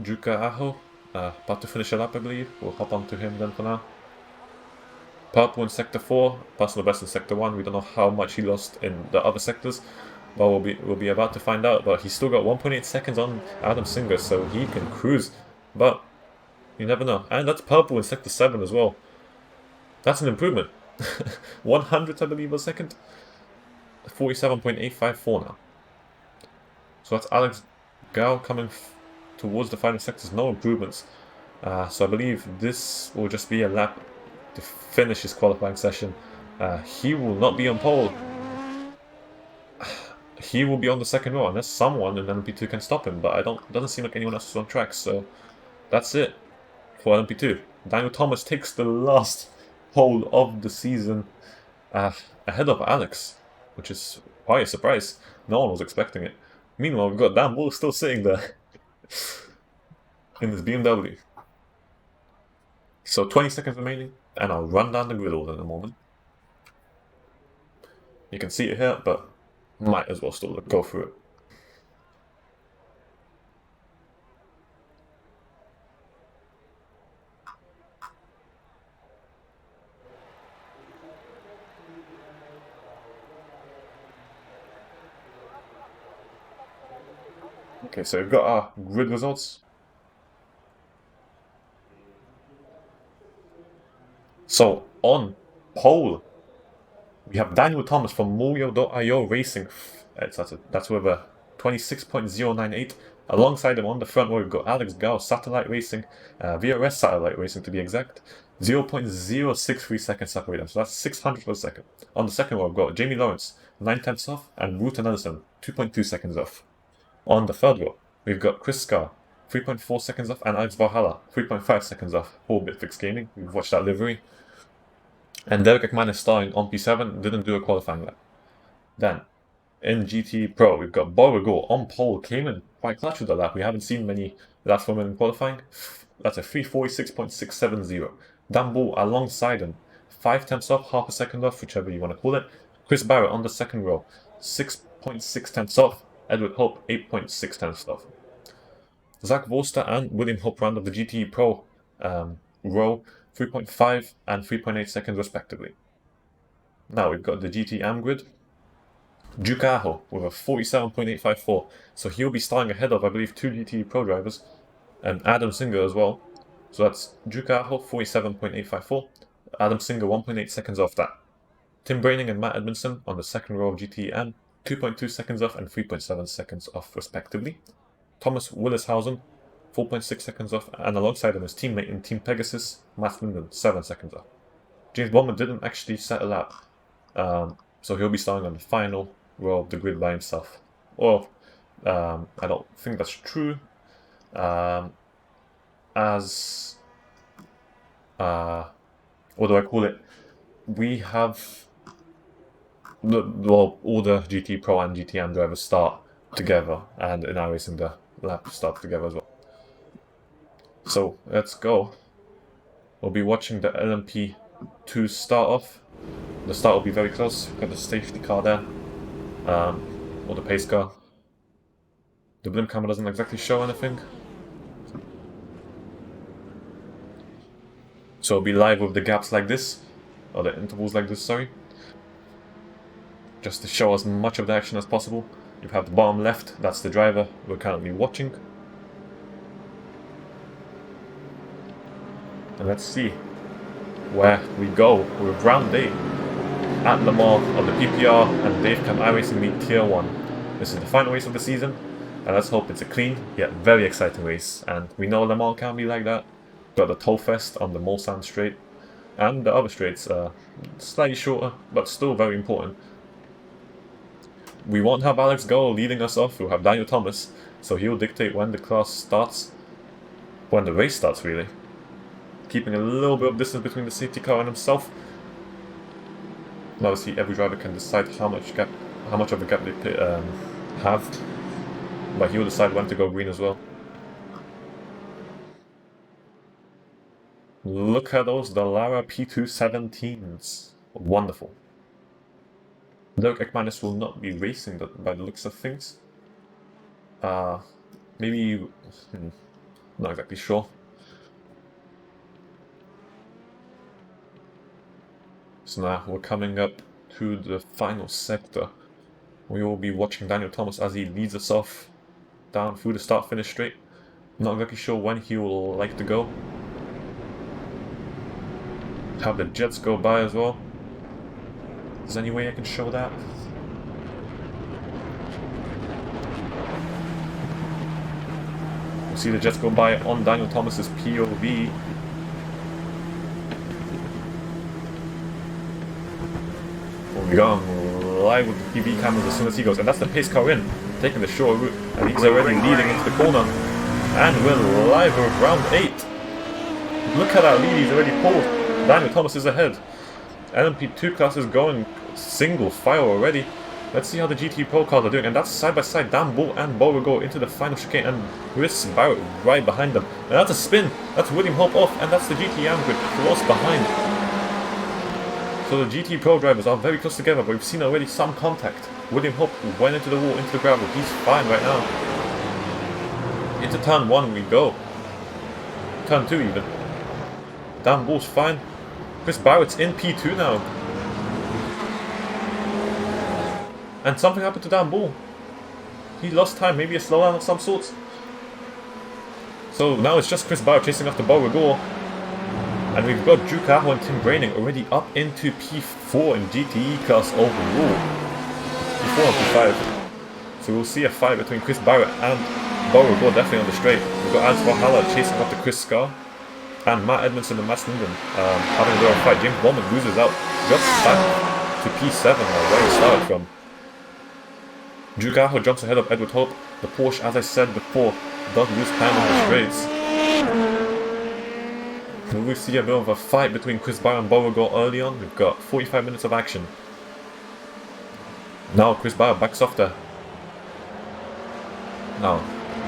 Juka Aho, about to finish a lap, I believe. We'll hop onto him then for now. Purple in Sector 4, personal best in Sector 1. We don't know how much he lost in the other sectors. But we'll be about to find out. But he's still got 1.8 seconds on Adam Singer, so he can cruise. But you never know. And that's purple in Sector 7 as well. That's an improvement. 100th, I believe, a second. 47.854 now. So that's Alex Gao coming towards the final sectors. No improvements. So I believe this will just be a lap to finish his qualifying session. He will not be on pole. He will be on the second row unless someone in LMP2 can stop him, but doesn't seem like anyone else is on track, so that's it for LMP2. Daniel Thomas takes the last pole of the season ahead of Alex, which is quite a surprise. No one was expecting it. Meanwhile, we've got Dan Bull still sitting there in his BMW. So 20 seconds remaining, and I'll run down the grid order in a moment. You can see it here, but might as well still go through it. Okay, so we've got our grid results. So on pole, we have Daniel Thomas from Moyo.io Racing. That's with a 26.098. Alongside him on the front row, we've got Alex Gao, Satellite Racing, VRS Satellite Racing to be exact. 0.063 seconds separate them, so that's 600 per second. On the second row, we've got Jamie Lawrence, 9/10 off, and Ruta Nelson, 2.2 seconds off. On the third row, we've got Chris Scar, 3.4 seconds off, and Alex Valhalla, 3.5 seconds off. All Bitfix Gaming, we've watched that livery. And Derek McManus starring on P7, didn't do a qualifying lap. Then, in GT Pro, we've got Beauregard on pole, came in quite clutch with the lap. We haven't seen many laps from him in qualifying. That's a 346.670. Dan Bull alongside him, 5/10 off, half a second off, whichever you want to call it. Chris Barrett on the second row, 6.6 off. Edward Hope, 8.6 off. Zach Vorster and William Hope round of the GT Pro row, 3.5 and 3.8 seconds respectively. Now we've got the GT Am grid. Duke Aho with a 47.854, so he'll be starting ahead of, I believe, 2 GT Pro drivers, and Adam Singer as well. So that's Duke Aho, 47.854, Adam Singer 1.8 seconds off that. Tim Braining and Matt Edmondson on the second row of GT Am, 2.2 seconds off and 3.7 seconds off respectively. Thomas Willishausen, 4.6 seconds off, and alongside him his teammate in Team Pegasus, Matt Linden, 7 seconds off. James Bowman didn't actually set a lap, so he'll be starting on the final row of the grid by himself. Or, I don't think that's true, as, what do I call it? We have, all the GT Pro and GTM drivers start together, and in iRacing the lap start together as well. So let's go. We'll be watching the LMP2 start off. The start will be very close. We've got the safety car there, or the pace car. The blimp camera doesn't exactly show anything. So it'll be live with the gaps like this, or the intervals like this, sorry. Just to show as much of the action as possible. You have the bottom left, that's the driver we're currently watching. And let's see where we go with round 8 at Le Mans of the PPR and DaveCam iRacing League Tier 1. This is the final race of the season, and let's hope it's a clean yet very exciting race. And we know Le Mans can be like that. Got the Toll Fest on the Mulsanne straight, and the other straights are slightly shorter, but still very important. We won't have Alex Go leading us off, we'll have Daniel Thomas, so he'll dictate when the class starts, when the race starts really. Keeping a little bit of distance between the safety car and himself. And obviously every driver can decide how much of a gap they have, but he'll decide when to go green as well. Look at those Dallara P217s. Wonderful. Derek Ekmanis will not be racing by the looks of things. Maybe... not exactly sure. So now we're coming up to the final sector. We will be watching Daniel Thomas as he leads us off down through the start-finish straight. Not exactly sure when he will like to go. Have the jets go by as well. Is there any way I can show that? We'll see the jets go by on Daniel Thomas's POV. We'll be going live with the TV cameras as soon as he goes. And that's the pace car in, taking the short route. And he's already leading into the corner. And we're live with round 8. Look at that lead he's already pulled. Daniel Thomas is ahead. LMP2 class is going single file already. Let's see how the GT Pro cars are doing. And that's side by side, Dan Bull and Beauregard into the final chicane, and Chris Barrett right behind them. And that's a spin. That's William Hope off, and that's the GT Am grid close behind. So the GT Pro drivers are very close together, but we've seen already some contact. William Hope went into the wall, into the gravel. He's fine right now. Into turn 1 we go. Turn 2 even. Dan Bull's fine. Chris Barrett's in P2 now. And something happened to Dan Bull. He lost time, maybe a slowdown of some sorts. So now it's just Chris Bauer chasing after Beauregard. And we've got Drew Carroll and Tim Braining already up into P4 in GTE class overall. P4 and P5. So we'll see a fight between Chris Barrett and Beauregard definitely on the straight. We've got Alex Valhalla chasing after Chris Scar. And Matt Edmondson and Matt Linden having a real fight. James Bowman loses out. Drops back to P7 where he started from. Drew Carroll jumps ahead of Edward Hope. The Porsche, as I said before, does lose time on the straights. We see a bit of a fight between Chris Bauer and Beauregard early on. We've got 45 minutes of action. Now Chris Bauer backs off there. Now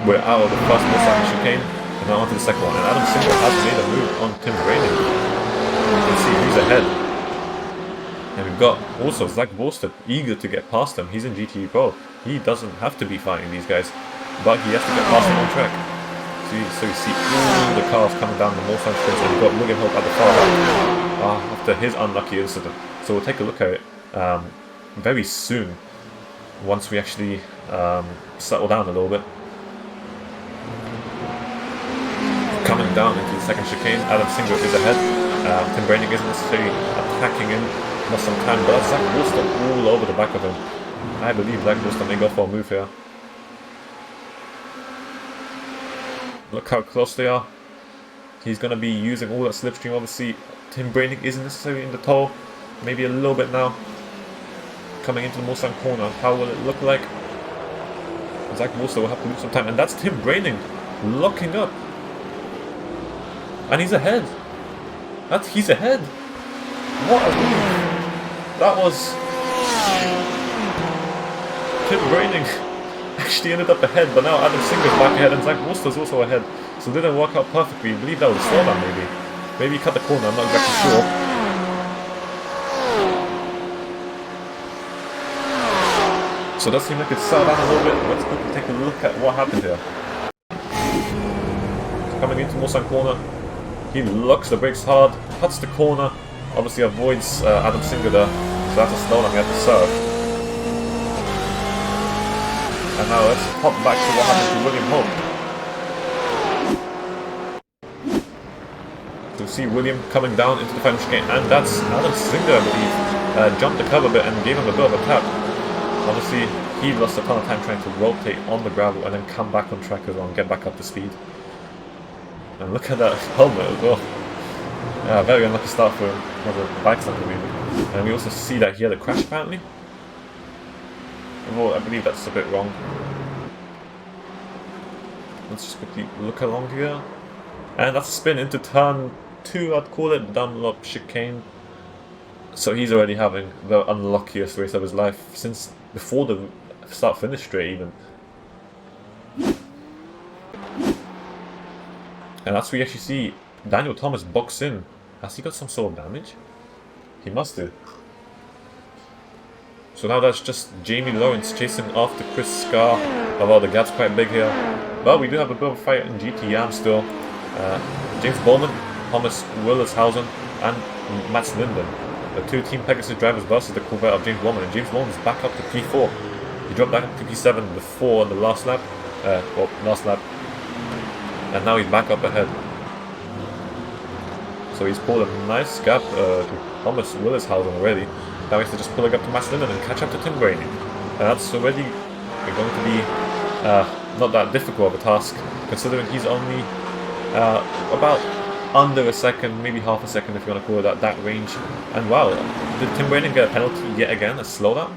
we're out of the first motorcycle chicane and now onto the second one. And Adam Singer has made a move on Tim Braining. You can see who's ahead. And we've got also Zach Bolster eager to get past him. He's in GTE Pro. He doesn't have to be fighting these guys, but he has to get past them on track. So you see all the cars coming down the motorcycle straight, and we've got William Hope at the far right after his unlucky incident. So we'll take a look at it very soon, once we actually settle down a little bit. Coming down into the second chicane, Adam Singer is ahead. Tim Braining isn't necessarily attacking him, lost some time, but that's Zach Bolster all over the back of him. I believe Zach Bolster may go for a move here. Look how close they are. He's going to be using all that slipstream. Obviously, Tim Braining isn't necessarily in the toe. Maybe a little bit now. Coming into the Mustang corner. How will it look like? Zach Bolster will have to lose some time. And that's Tim Braining locking up. And he's ahead. He's ahead. What a move. That was... Tim Braining actually ended up ahead, but now Adam Singer's back ahead and Zach Bolster's also ahead. So it didn't work out perfectly. I believe that was a slowdown maybe. Maybe he cut the corner, I'm not exactly sure. So it does seem like it's settled down a little bit. Let's quickly take a look at what happened here. Coming into Mustang corner. He locks the brakes hard, cuts the corner, obviously avoids Adam Singer there. So that's a slowdown he had to serve. And now let's pop back to what happened to William Hope. So you see William coming down into the final chicane, and that's Adam Singer, I believe, jumped the curb a bit and gave him a bit of a tap. Obviously, he lost a ton of time trying to rotate on the gravel and then come back on track as well and get back up to speed. And look at that helmet as well. Very unlucky start for him. One of the bikes, I believe. And we also see that he had a crash apparently. Well, I believe that's a bit wrong. Let's just quickly look along here. And that's a spin into turn 2, I'd call it, Dunlop chicane. So he's already having the unluckiest race of his life since before the start-finish straight even. And that's where we actually see Daniel Thomas box in. Has he got some sort of damage? He must do. So now that's just Jamie Lawrence chasing after Chris Scar. Although the gap's quite big here. But we do have a bit of a fight in GTM still. James Bowman, Thomas Willershausen, and Matt Linden. The two Team Pegasus drivers versus the Corvette of James Bowman. And James Bowman's back up to P4. He dropped back up to P7 before on the last lap. Last lap. And now he's back up ahead. So he's pulled a nice gap to Thomas Willershausen already. Now he has to just pull it up to Matt Linden and catch up to Tim Braining. And that's already going to be not that difficult of a task, considering he's only about under a second, maybe half a second if you want to call it that range. And wow, did Tim Braining get a penalty yet again, a slowdown?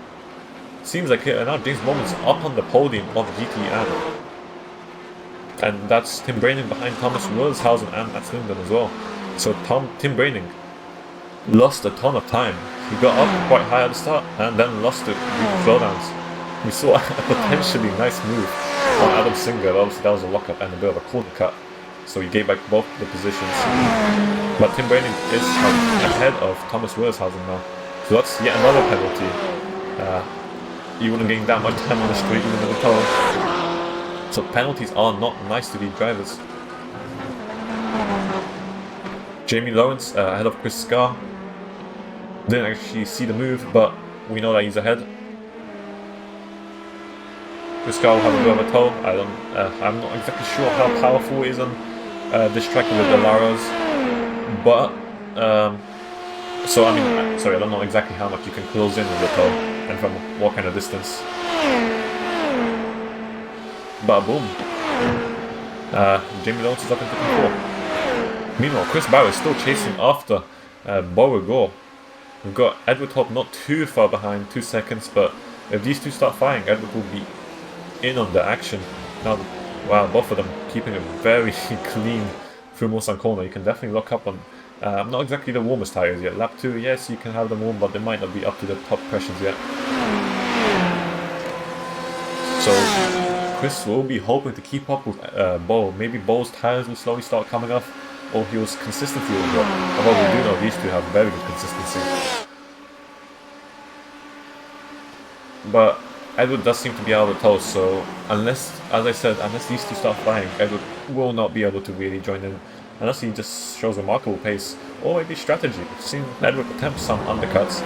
Seems like it, and now James Bowman's up on the podium of GTN. And that's Tim Braining behind Thomas Willershausen and Matt Linden as well. So Tim Braining lost a ton of time. He got up quite high at the start and then lost it with slowdowns. We saw a potentially nice move on Adam Singer. Obviously that was a lockup and a bit of a corner cut. So he gave back both the positions. But Tim Braining is ahead of Thomas Willershausen now. So that's yet another penalty. You wouldn't gain that much time on the straight even in the toe. So penalties are not nice to these drivers. Jamie Lawrence ahead of Chris Scar. Didn't actually see the move, but we know that he's ahead. Chris Gall will have a bit of a toe. I'm not exactly sure how powerful it is on this track with the Laras, but so I mean, sorry, I don't know exactly how much you can close in with the toe and from what kind of distance. But boom, Jamie Lawrence is up into P4. Meanwhile, Chris Barrow is still chasing after Beauregard. We've got Edward Hope not too far behind, 2 seconds, but if these two start firing, Edward will be in on the action. Now, wow, both of them keeping it very clean through Mulsanne corner. You can definitely lock up on not exactly the warmest tires yet. Lap 2, yes, you can have them warm, but they might not be up to the top pressures yet. So Chris will be hoping to keep up with Bo. Maybe Bo's tires will slowly start coming off, or his consistency will drop. Although we do know these two have very good consistency. But Edward does seem to be out of the toes, so unless, as I said, unless these two start flying, Edward will not be able to really join in. Unless he just shows remarkable pace, or maybe strategy. We've seen Edward attempt some undercuts.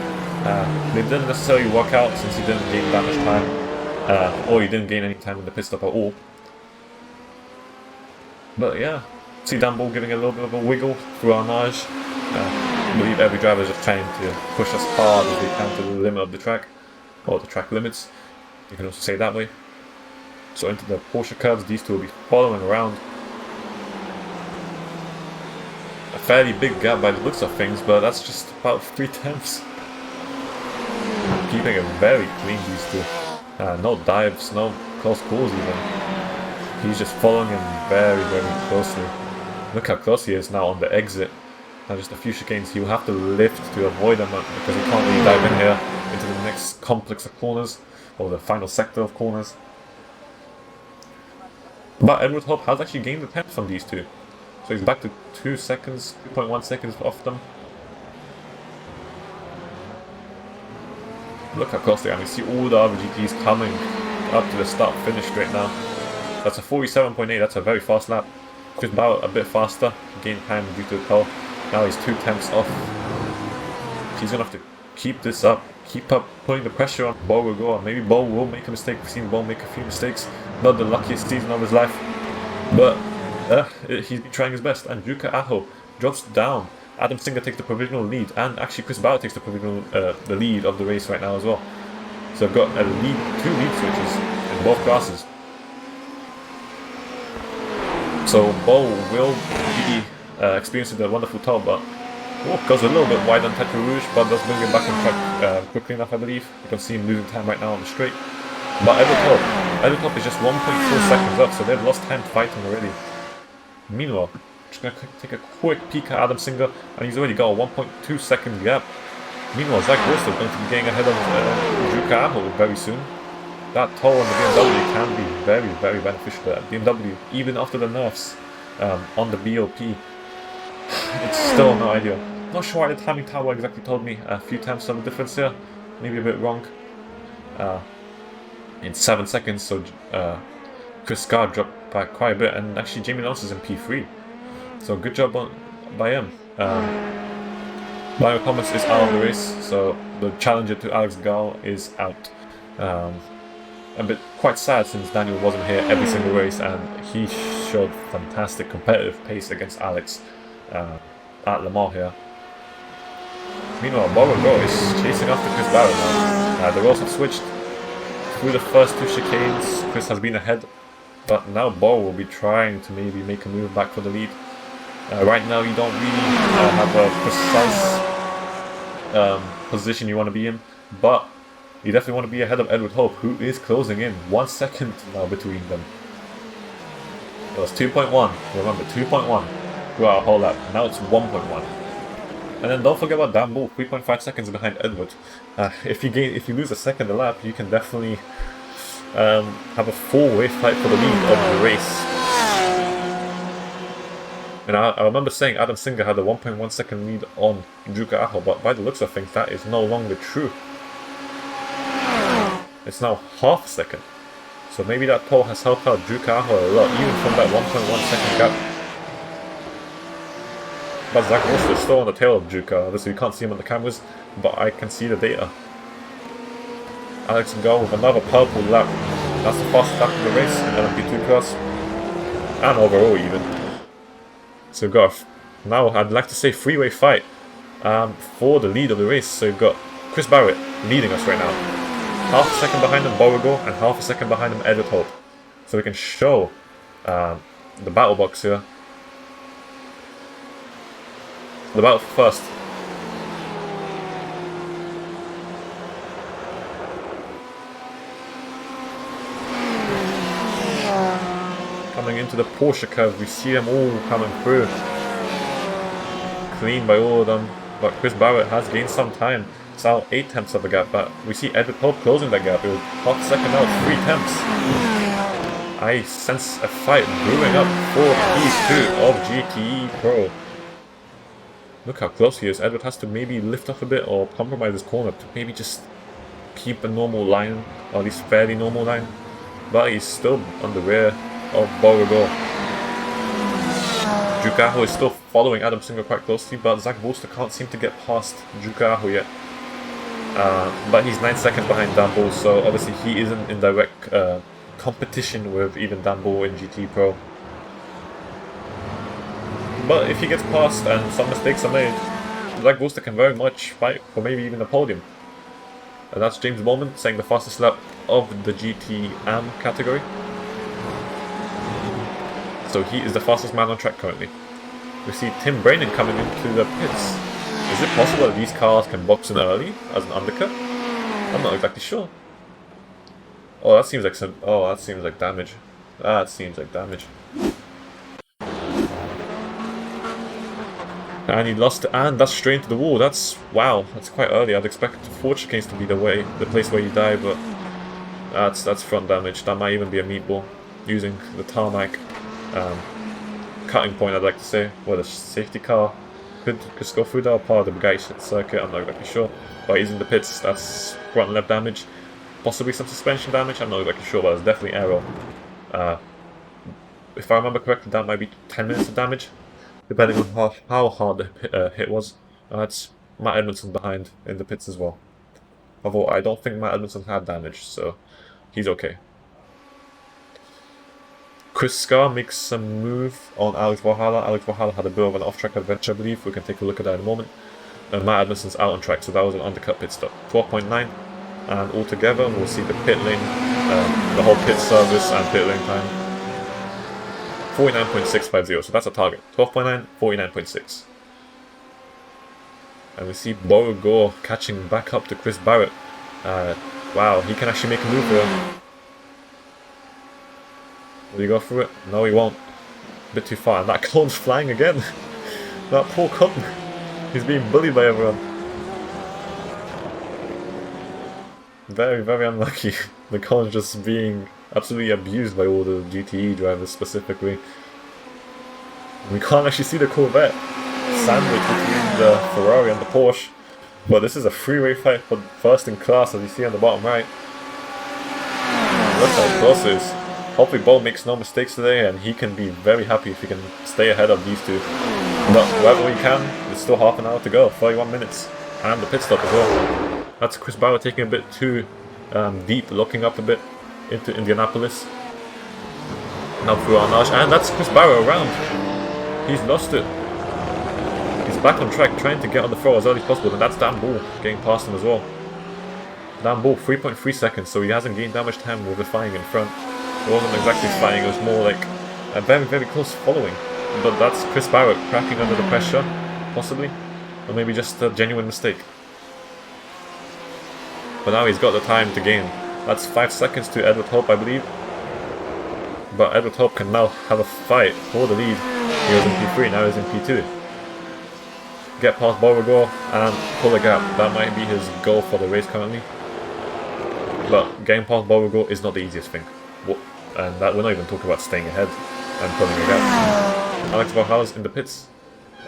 They didn't necessarily work out since he didn't gain that much time, or he didn't gain any time in the pit stop at all. But yeah, see Dan Ball giving a little bit of a wiggle through Arnage. I believe every driver is just trying to push as hard as they can to the limit of the track, or the track limits. You can also say it that way. So into the Porsche curves, these two will be following around. A fairly big gap by the looks of things, but that's just about 3/10. Keeping it very clean, these two. No dives, no close calls even. He's just following him very, very closely. Look how close he is now on the exit. Now just a few chicanes, he will have to lift to avoid them because he can't really dive in here into the next complex of corners, or the final sector of corners. But Edward Hope has actually gained the 10th from these two. So he's back to 2 seconds, 2.1 seconds off them. Look how close they are. We see all the other GTs coming up to the start finish straight now. That's a 47.8, that's a very fast lap. Chris Barrow a bit faster, gained time due to the toe. Now he's 2/10 off. He's gonna have to keep this up, keep up putting the pressure on Beauregard. Maybe Bo will make a mistake. We've seen Bo make a few mistakes. Not the luckiest season of his life, but he's been trying his best. And Yuka Aho drops down. Adam Singer takes the provisional lead, and actually Chris Barrow takes the provisional the lead of the race right now as well. So I've got a lead, 2 lead switches in both classes. So Bo will be experiencing the wonderful toe, but goes a little bit wide on Tetra Rouge, but does bring it back on track quickly enough, I believe. You can see him losing time right now on the straight. But Edward Hope is just 1.4 seconds up, so they've lost time fighting already. Meanwhile, just going to take a quick peek at Adam Singer, and he's already got a 1.2 second gap. Meanwhile, Zach Wilson is going to be getting ahead of Drew Carroll very soon. That toe on the BMW can be very, very beneficial at BMW, even after the nerfs on the BOP. It's still no idea. Not sure why the timing tower exactly told me a few times some difference here. Maybe a bit wrong. In 7 seconds, so Chris Scar dropped by quite a bit, and actually Jamie Lawrence is in P3. So good job by him. Mario Thomas is out of the race, so the challenger to Alex Gall is out. A bit quite sad since Daniel wasn't here every single race, and he showed fantastic competitive pace against Alex at Le Mans here. Meanwhile, Beauregard is chasing after Chris Barrow now. The roles have switched through the first 2 chicanes. Chris has been ahead, but now Bo will be trying to maybe make a move back for the lead. Right now you don't really have a precise position you want to be in, but you definitely want to be ahead of Edward Hope, who is closing in. 1 second now between them. It was 2.1, remember 2.1 throughout a whole lap. Now it's 1.1. And then don't forget about Dan Bull, 3.5 seconds behind Edward. If you lose a second a lap, you can definitely have a 4-way fight for the lead of the race. And I remember saying Adam Singer had a 1.1 second lead on Yuka Aho, but by the looks of things, that is no longer true. It's now half a second. So maybe that pole has helped out Yuka Aho a lot, even from that 1.1 second gap. But Zach Wilson is still on the tail of Yuka. Obviously you can't see him on the cameras, but I can see the data. Alex Gall with another purple lap. That's the fastest lap of the race in LMP2 class, and overall even. So we've got now, I'd like to say, three-way fight for the lead of the race. So we've got Chris Barrett leading us right now. Half a second behind him, Beauregard, and half a second behind him, Edward Hope. So we can show the battle box here. The battle first. Coming into the Porsche curve, we see them all coming through. Clean by all of them, but Chris Barrett has gained some time. It's now 8 tenths of a gap, but we see Edward Hope closing that gap. It was half a second now, 3 tenths. I sense a fight brewing up for P2 of GTE Pro. Look how close he is. Edward has to maybe lift up a bit or compromise his corner to maybe just keep a normal line, or at least fairly normal line. But he's still on the rear of Beauregard. Jukaho is still following Adam Singer quite closely, but Zach Bolster can't seem to get past Jukaho yet. But he's 9 seconds behind Dan Bull, so obviously he isn't in direct competition with even Dan Bull in GT Pro. But if he gets past and some mistakes are made, Zach Bolster can very much fight for maybe even a podium. And that's James Bowman saying the fastest lap of the GT-AM category. So he is the fastest man on track currently. We see Tim Braynon coming into the pits. Is it possible that these cars can box in early as an undercut? I'm not exactly sure. Oh, that seems like some. Oh, that seems like damage. That seems like damage. And he lost, and that's straight into the wall. That's wow. That's quite early. I'd expect the Ford chicanes to be the place where you die, but that's front damage. That might even be a meatball using the tarmac. Cutting point, I'd like to say, where the safety car could just go through that, or part of the Bugatti circuit, I'm not exactly sure. But he's in the pits, that's front and left damage. Possibly some suspension damage, I'm not exactly sure, but it's definitely aero. If I remember correctly, that might be 10 minutes of damage, depending on how hard the hit was. That's Matt Edmondson behind in the pits as well. Although I don't think Matt Edmondson had damage, so he's okay. Chris Scar makes some move on Alex Valhalla. Alex Valhalla had a bit of an off-track adventure, I believe. We can take a look at that in a moment. And Matt Edmondson's out on track, so that was an undercut pit stop. 12.9, and altogether we'll see the pit lane, the whole pit service and pit lane time. 49.650, so that's a target. 12.9, 49.6. And we see Beauregard catching back up to Chris Barrett. Wow, he can actually make a move here. Will he go through it? No, he won't. A bit too far. And that cone's flying again. That poor cone. He's being bullied by everyone. Very, very unlucky. The cone's just being absolutely abused by all the GTE drivers specifically. We can't actually see the Corvette sandwich between the Ferrari and the Porsche. But this is a three-way fight for first in class, as you see on the bottom right. Look how close it is. Hopefully Bo makes no mistakes today, and he can be very happy if he can stay ahead of these two. But wherever he can, there's still half an hour to go, 31 minutes, and the pit stop as well. That's Chris Barrett taking a bit too deep, looking up a bit into Indianapolis. Now through Arnage, and that's Chris Barrett around. He's lost it. He's back on track, trying to get on the throw as early as possible, and that's Dan Bull getting past him as well. Dan Bull, 3.3 seconds, so he hasn't gained that much time with the firing in front. It wasn't exactly flying, it was more like a very, very close following. But that's Chris Barrett cracking under the pressure, possibly. Or maybe just a genuine mistake. But now he's got the time to gain. That's 5 seconds to Edward Hope, I believe. But Edward Hope can now have a fight for the lead. He was in P3, now he's in P2. Get past Beauregard and pull a gap. That might be his goal for the race currently. But getting past Beauregard is not the easiest thing. And that we're not even talking about staying ahead and pulling a gap. Alex Valhalla's in the pits.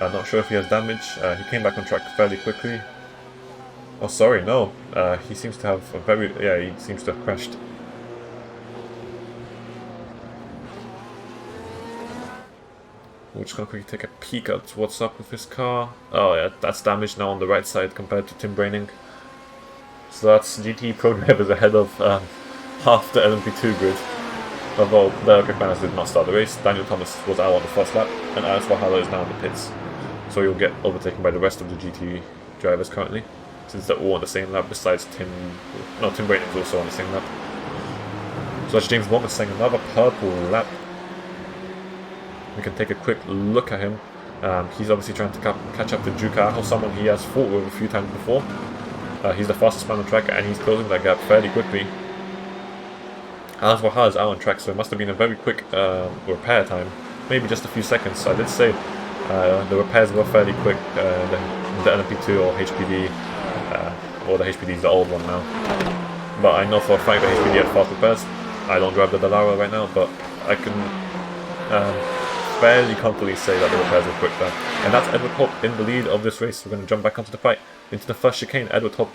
I'm not sure if he has damage. He came back on track fairly quickly. Oh, sorry, no. He seems to have a very... yeah, he seems to have crashed. We're just going to quickly take a peek at what's up with his car. Oh yeah, that's damaged now on the right side compared to Tim Brayning. So that's GT Pro drivers ahead of half the LMP2 grid. Although the McLaren did not start the race, Daniel Thomas was out on the first lap, and Alex Valhalla is now in the pits. So he'll get overtaken by the rest of the GT drivers currently, since they're all on the same lap, besides Tim Rainey is also on the same lap. So that's James Bowman saying another purple lap. We can take a quick look at him. He's obviously trying to catch up to Duke Aho, someone he has fought with a few times before. He's the fastest man on track, and he's closing that gap fairly quickly. Alex Valhalla is out on track, so it must have been a very quick repair time, maybe just a few seconds. I did say the repairs were fairly quick. The LMP2 or HPD, or the HPD is the old one now. But I know for a fact that HPD had fast repairs. I don't drive the Dallara right now, but I can fairly comfortably say that the repairs were quick there. And that's Edward Hope in the lead of this race. We're going to jump back onto the fight. Into the first chicane, Edward Hope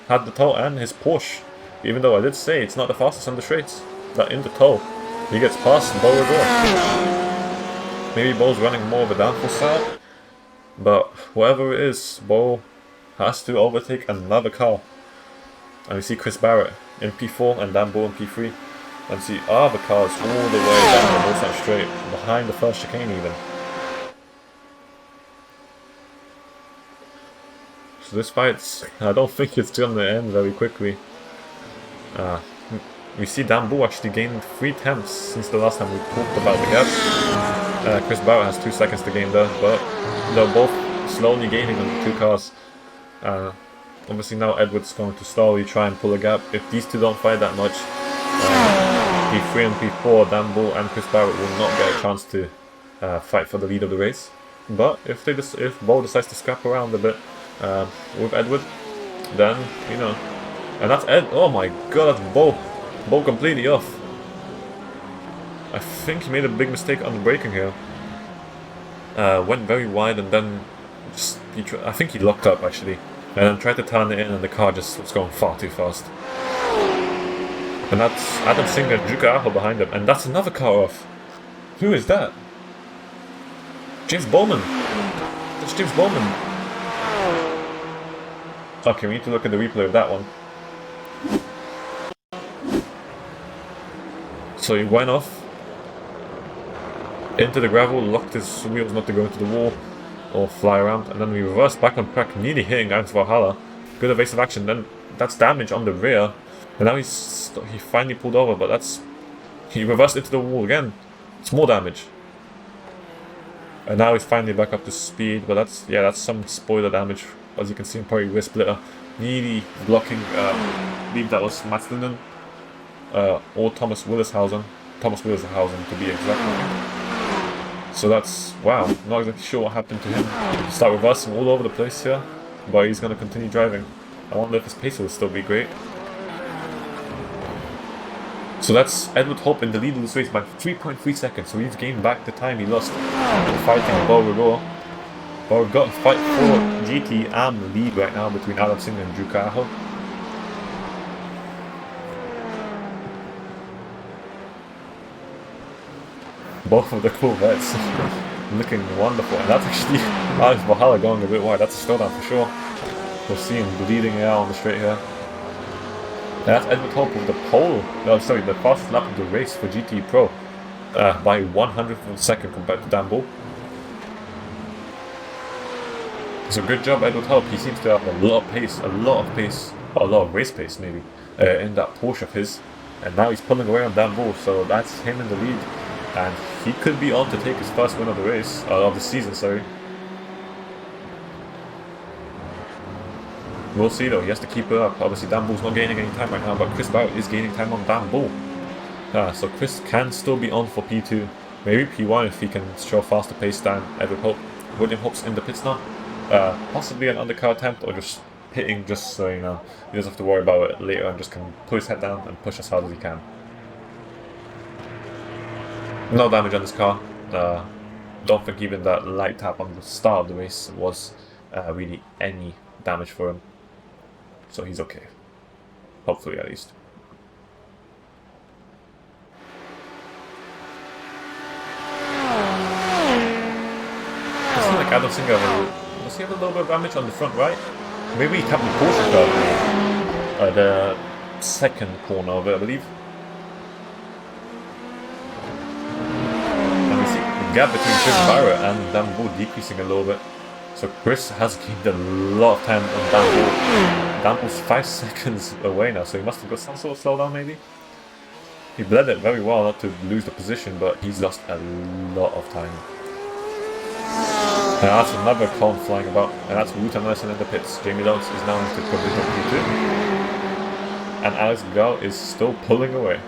had the toe and his Porsche. Even though I did say it's not the fastest on the straights. That in the toe, he gets past Bo as well. Maybe Bo's running more of a downforce setup. But whatever it is, Bo has to overtake another car. And we see Chris Barrett in P4 and Dan Bo in P3. And see other cars all the way down the Hillside Straight, behind the first chicane even. So this fight's, I don't think it's going to end very quickly. We see Dan Bo actually gained 3 tenths since the last time we talked about the gap. Chris Barrett has 2 seconds to gain there, but they're both slowly gaining on the 2 cars. Obviously now Edward's going to slowly try and pull a gap. If these two don't fight that much, P3 and P4, Dan Bo and Chris Barrett will not get a chance to fight for the lead of the race. But if Bo decides to scrap around a bit with Edward, then, you know. And that's Ed. Oh my god, that's Bo. Bo completely off. I think he made a big mistake on the braking here. Went very wide and then just, I think he locked up actually. And then tried to turn it in and the car just was going far too fast. And that's Adam Singh and Duke Aho behind him. And that's another car off. Who is that? James Bowman. That's James Bowman. Okay, we need to look at the replay of that one. So he went off into the gravel, locked his wheels not to go into the wall or fly around, and then we reversed back on track, nearly hitting Alex Valhalla. Good evasive action, then that's damage on the rear. And now he finally pulled over, but he reversed into the wall again. It's more damage. And now he's finally back up to speed, but that's some spoiler damage. As you can see, probably rear splitter. Nearly blocking, I believe that was Mats Linden, or Thomas Willishausen. Thomas Willishausen to be exact. So that's, wow, not exactly sure what happened to him. Start reversing all over the place here, but he's going to continue driving. I wonder if his pace will still be great. So that's Edward Hope in the lead of this race by 3.3 seconds. So he's gained back the time he lost fighting Bo Rigor. But we've got a fight for GT and the lead right now between Adam Singh and Duke Aho. Both of the Corvettes looking wonderful. And that's actually Alex Valhalla going a bit wide. That's a slowdown for sure. We'll see him bleeding out on the straight here. And that's Edward Hope with the pole, the fastest lap of the race for GT Pro by 100th of a second compared to Dan Bo. So good job Edward Hope. He seems to have a lot of pace, a lot of race pace maybe, in that Porsche of his. And now he's pulling away on Dan Bo, so that's him in the lead. And he could be on to take his first win of the race, of the season, sorry. We'll see though, he has to keep it up. Obviously Dan Bo's not gaining any time right now, but Chris Barrett is gaining time on Dan Bo. So Chris can still be on for P2, maybe P1 if he can show faster pace than Edward Hope. William Hope's in the pits now. Possibly an undercar attempt or just hitting just so, you know, he doesn't have to worry about it later and just can put his head down and push as hard as he can. No damage on this car. Don't think even that light tap on the start of the race was really any damage for him. So he's okay. Hopefully at least. It seems like Adam Singh does he have a little bit of damage on the front right? Maybe he tapped the Porsche curve. The second corner of it, I believe. gap between Chris Barrett and Dan Bull decreasing a little bit. So Chris has gained a lot of time on Dan Bull. Dan Bull's 5 seconds away now, so he must have got some sort of slowdown maybe. He bled it very well not to lose the position, but he's lost a lot of time. And that's another cone flying about, and that's Wout Nelson in the pits. Jamie Lawrence is now into provisional P2. And Alex Gao is still pulling away.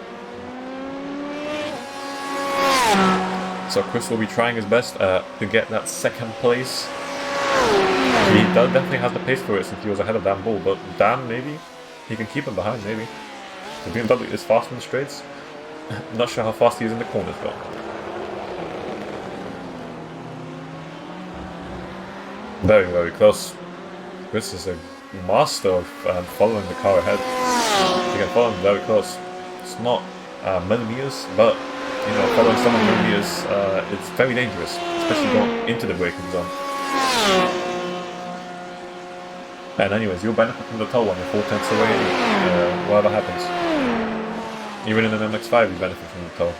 So Chris will be trying his best to get that second place. He definitely has the pace for it since he was ahead of Dan Bull, but Dan, maybe he can keep him behind, maybe. The BMW is fast in the straights. Not sure how fast he is in the corners though. Very, very close. Chris is a master of following the car ahead. You can follow him very close. It's not millimeters, but you know, following someone millimeters, it's very dangerous, especially going into the braking zone. And anyways, you'll benefit from the tow when you're 4 tenths away, whatever happens. Even in an MX-5, you benefit from the tow.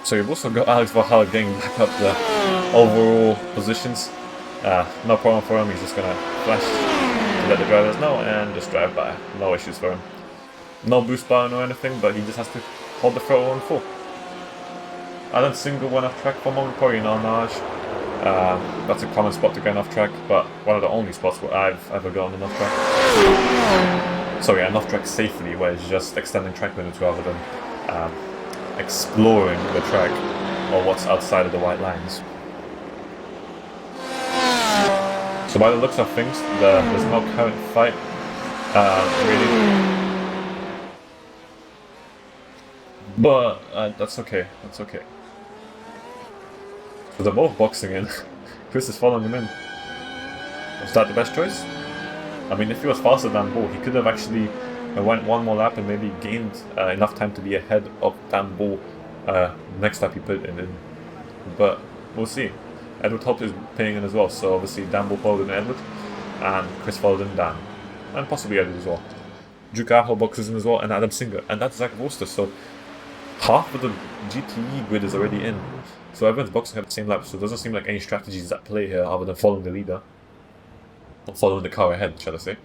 So you've also got Alex Valhalla getting back up the overall positions. No problem for him, he's just gonna flash to let the drivers know and just drive by. No issues for him. No boost button or anything, but he just has to hold the throttle on full. Adam Single went off track for a moment, probably no nudge. That's a common spot to get off track, but one of the only spots where I've ever gotten off track. Sorry, an off track safely, where it's just extending track limits rather than exploring the track or what's outside of the white lines. So by the looks of things, there's no current fight, really. But that's okay, that's okay. So they're both boxing in. Chris is following him in. Was that the best choice? I mean, if he was faster than Bull, he could have actually went one more lap and maybe gained enough time to be ahead of Dan Bull next lap he put in. But we'll see. Edward Hope is paying in as well, so obviously Dan Bull followed in Edward, and Chris followed in Dan, and possibly Edward as well. Duke Arho boxes in as well, and Adam Singer, and that's Zach Worcester, so half of the GTE grid is already in. So everyone's boxing at the same lap, so it doesn't seem like any strategies at play here other than following the leader. Or following the car ahead, shall I say.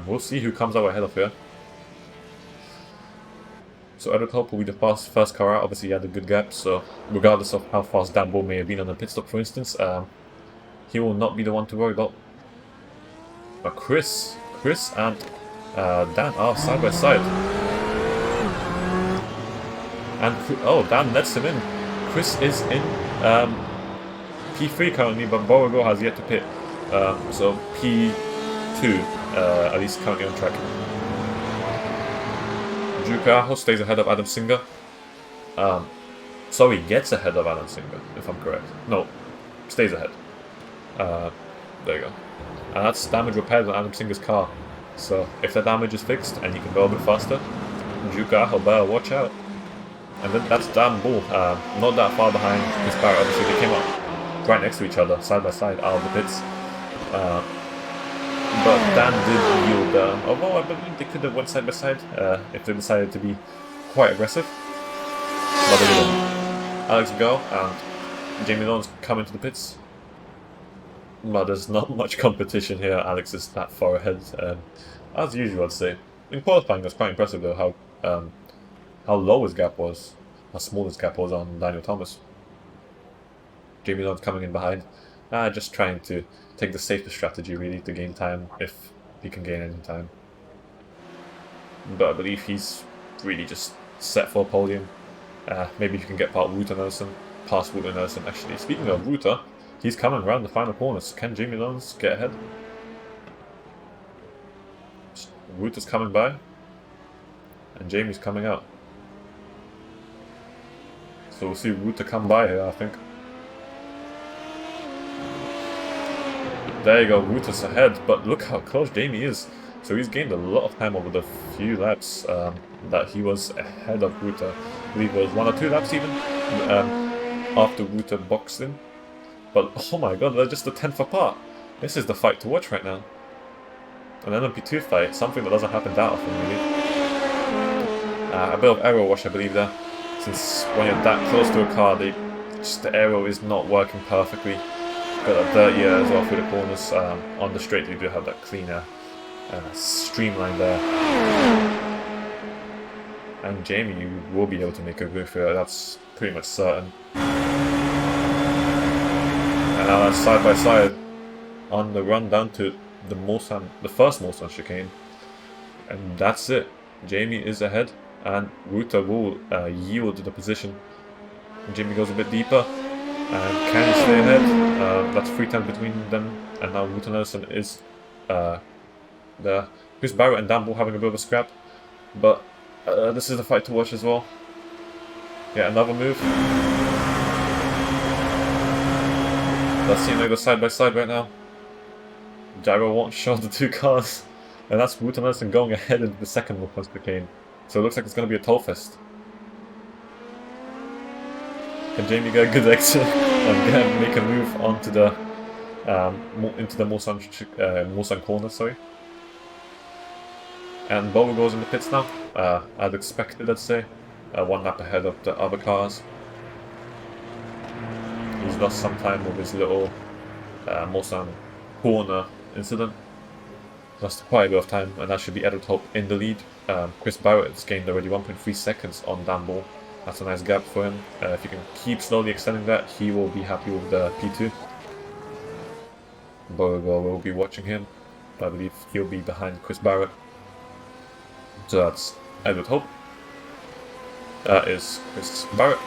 We'll see who comes out ahead of here. So Edward Hope will be the first car out. Obviously he had a good gap, so regardless of how fast Dan Bull may have been on the pit stop, for instance, he will not be the one to worry about. But Chris and Dan are side by side. And oh, Dan lets him in. Chris is in P3 currently, but Beauregard has yet to pit. So P2, at least currently on track. Duke Arho stays ahead of Adam Singer. So he gets ahead of Adam Singer, if I'm correct. No, stays ahead. There you go. And that's damage repaired on Adam Singer's car. So if the damage is fixed and you can go a bit faster, Duke Arho better watch out. And then that's Dan Bull, not that far behind his car. Obviously they came up right next to each other, side by side, out of the pits. But Dan did yield, although I believe they could have went side by side if they decided to be quite aggressive. But they didn't. Alex Gao and Jamie Lawrence come into the pits. But there's not much competition here. Alex is that far ahead, as usual, I'd say. In qualifying, it was quite impressive though how low his gap was, how small his gap was on Daniel Thomas. Jamie Lawrence coming in behind, just trying to take the safest strategy really to gain time if he can gain any time. But I believe he's really just set for a podium. Maybe he can get past Wout Nelson. Actually, speaking of Wout, he's coming around the final corners. Can Jamie Lawrence get ahead? Wout is coming by, and Jamie's coming out. So we'll see Wout come by here, I think. There you go, Wout is ahead, but look how close Jamie is. So he's gained a lot of time over the few laps that he was ahead of Ruta. I believe it was 1 or 2 laps even after Ruta boxed in. But oh my god, they're just a tenth apart. This is the fight to watch right now. An LMP2 fight, something that doesn't happen that often really. A bit of aero wash I believe there. Since when you're that close to a car, the aero is not working perfectly. Got a dirty air as well through the corners. On the straight you do have that cleaner streamline there. And Jamie, you will be able to make a good through it, that's pretty much certain. And now that's side by side on the run down to the first Mulsanne chicane. And that's it. Jamie is ahead, and Ruta will yield the position. Jamie goes a bit deeper, and can he stay ahead? That's 3 times between them, and now Ruta Nelson is there. Chris Barrett and Dan Bull having a bit of a scrap, but this is the fight to watch as well. Yeah, another move. Let's see like they're side by side right now. Gyro won't show the 2 cars, and that's Ruta Nelson going ahead into the second Mulsanne chicane. So it looks like it's going to be a toll fest. Can Jamie get a good exit and make a move onto the into the Mulsanne corner? Sorry. And Bowe goes in the pits now, as expected, I'd say. 1 lap ahead of the other cars. He's lost some time with his little Mulsanne corner incident. Lost quite a bit of time, and that should be Edward Hope in the lead. Chris Barrett has gained already 1.3 seconds on Dan Bull. That's a nice gap for him. If he can keep slowly extending that, he will be happy with the P2. Bowe will be watching him. I believe he'll be behind Chris Barrett. So that's Edward Hope. That is Chris Barrett,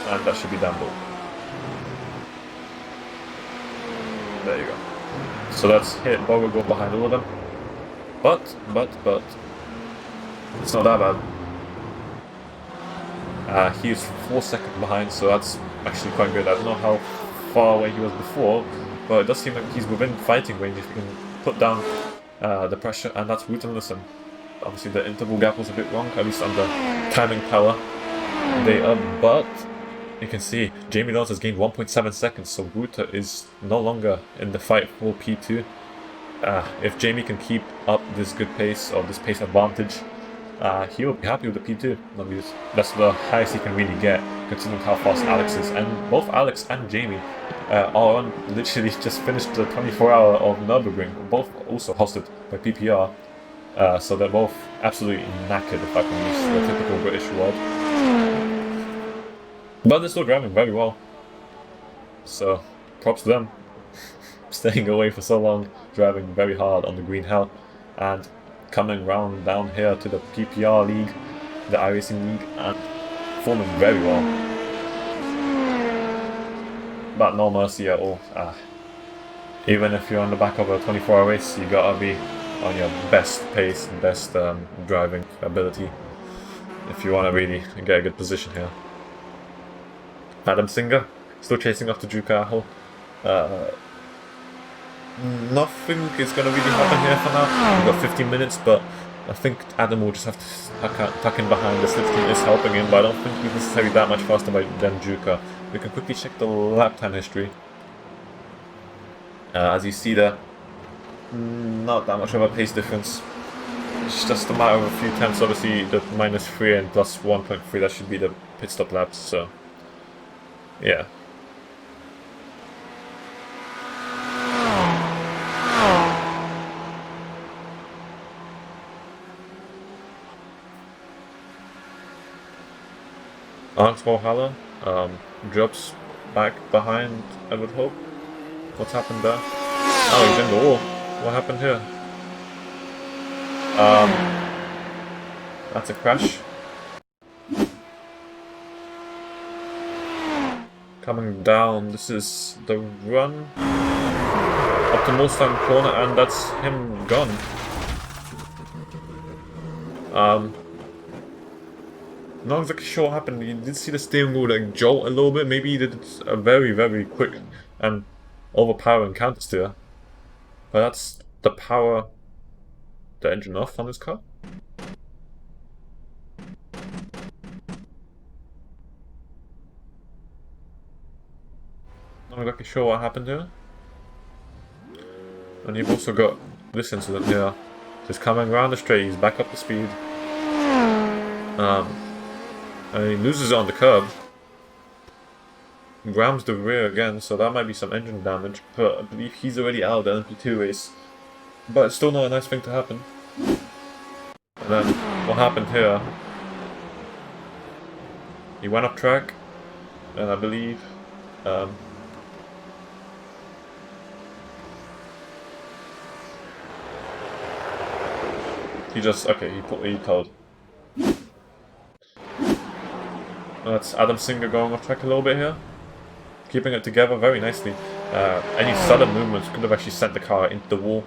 and that should be Dan Bull. There you go. So that's hit. Bowe will go behind all of them. But it's not that bad. He is 4 seconds behind, so that's actually quite good. I don't know how far away he was before, but it does seem like he's within fighting range if he can put down the pressure, and that's Ruta Nelson. Obviously the interval gap was a bit wrong, at least on the timing power data, but you can see Jamie Lawrence has gained 1.7 seconds, so Ruta is no longer in the fight for P2. If Jamie can keep up this good pace, or this pace advantage, he will be happy with the P2. That's the highest he can really get, considering how fast Alex is. And both Alex and Jamie are on, literally just finished the 24-hour of Nürburgring, both also hosted by PPR. So they're both absolutely knackered, if I can use the typical British word. But they're still driving very well. So, props to them. Staying away for so long, driving very hard on the green hell, and coming round down here to the PPR league, the iRacing league, and performing very well. But no mercy at all. Even if you're on the back of a 24-hour race, you gotta be on your best pace, best driving ability if you want to really get a good position here. Adam Singer still chasing after Drew Carroll. Nothing is going to really happen here for now. We've got 15 minutes, but I think Adam will just have to tuck in behind. The slipstream is helping him, but I don't think he's necessarily that much faster than Juka. We can quickly check the lap time history. As you see there, not that much of a pace difference. It's just a matter of a few tenths. Obviously, the -3 and plus 1.3, that should be the pit stop laps, so yeah. Alex Valhalla drops back behind Edward Hope. What's happened there? Oh, he's in the wall. What happened here? That's a crash. Coming down, this is the run up to Mulsanne corner, and that's him gone. Not exactly sure what happened. You did see the steering wheel like jolt a little bit. Maybe he did a very, very quick and overpowering counter steer. But that's the power the engine off on this car. Not exactly sure what happened here. And you've also got this incident here. Just coming around the straight, he's back up to speed. And he loses it on the curb. Rams the rear again, so that might be some engine damage, but I believe he's already out of the LMP2 race. But it's still not a nice thing to happen. And then, what happened here? He went off track, and I believe... he told. That's Adam Singer going off track a little bit here. Keeping it together very nicely. Any sudden movements could have actually sent the car into the wall,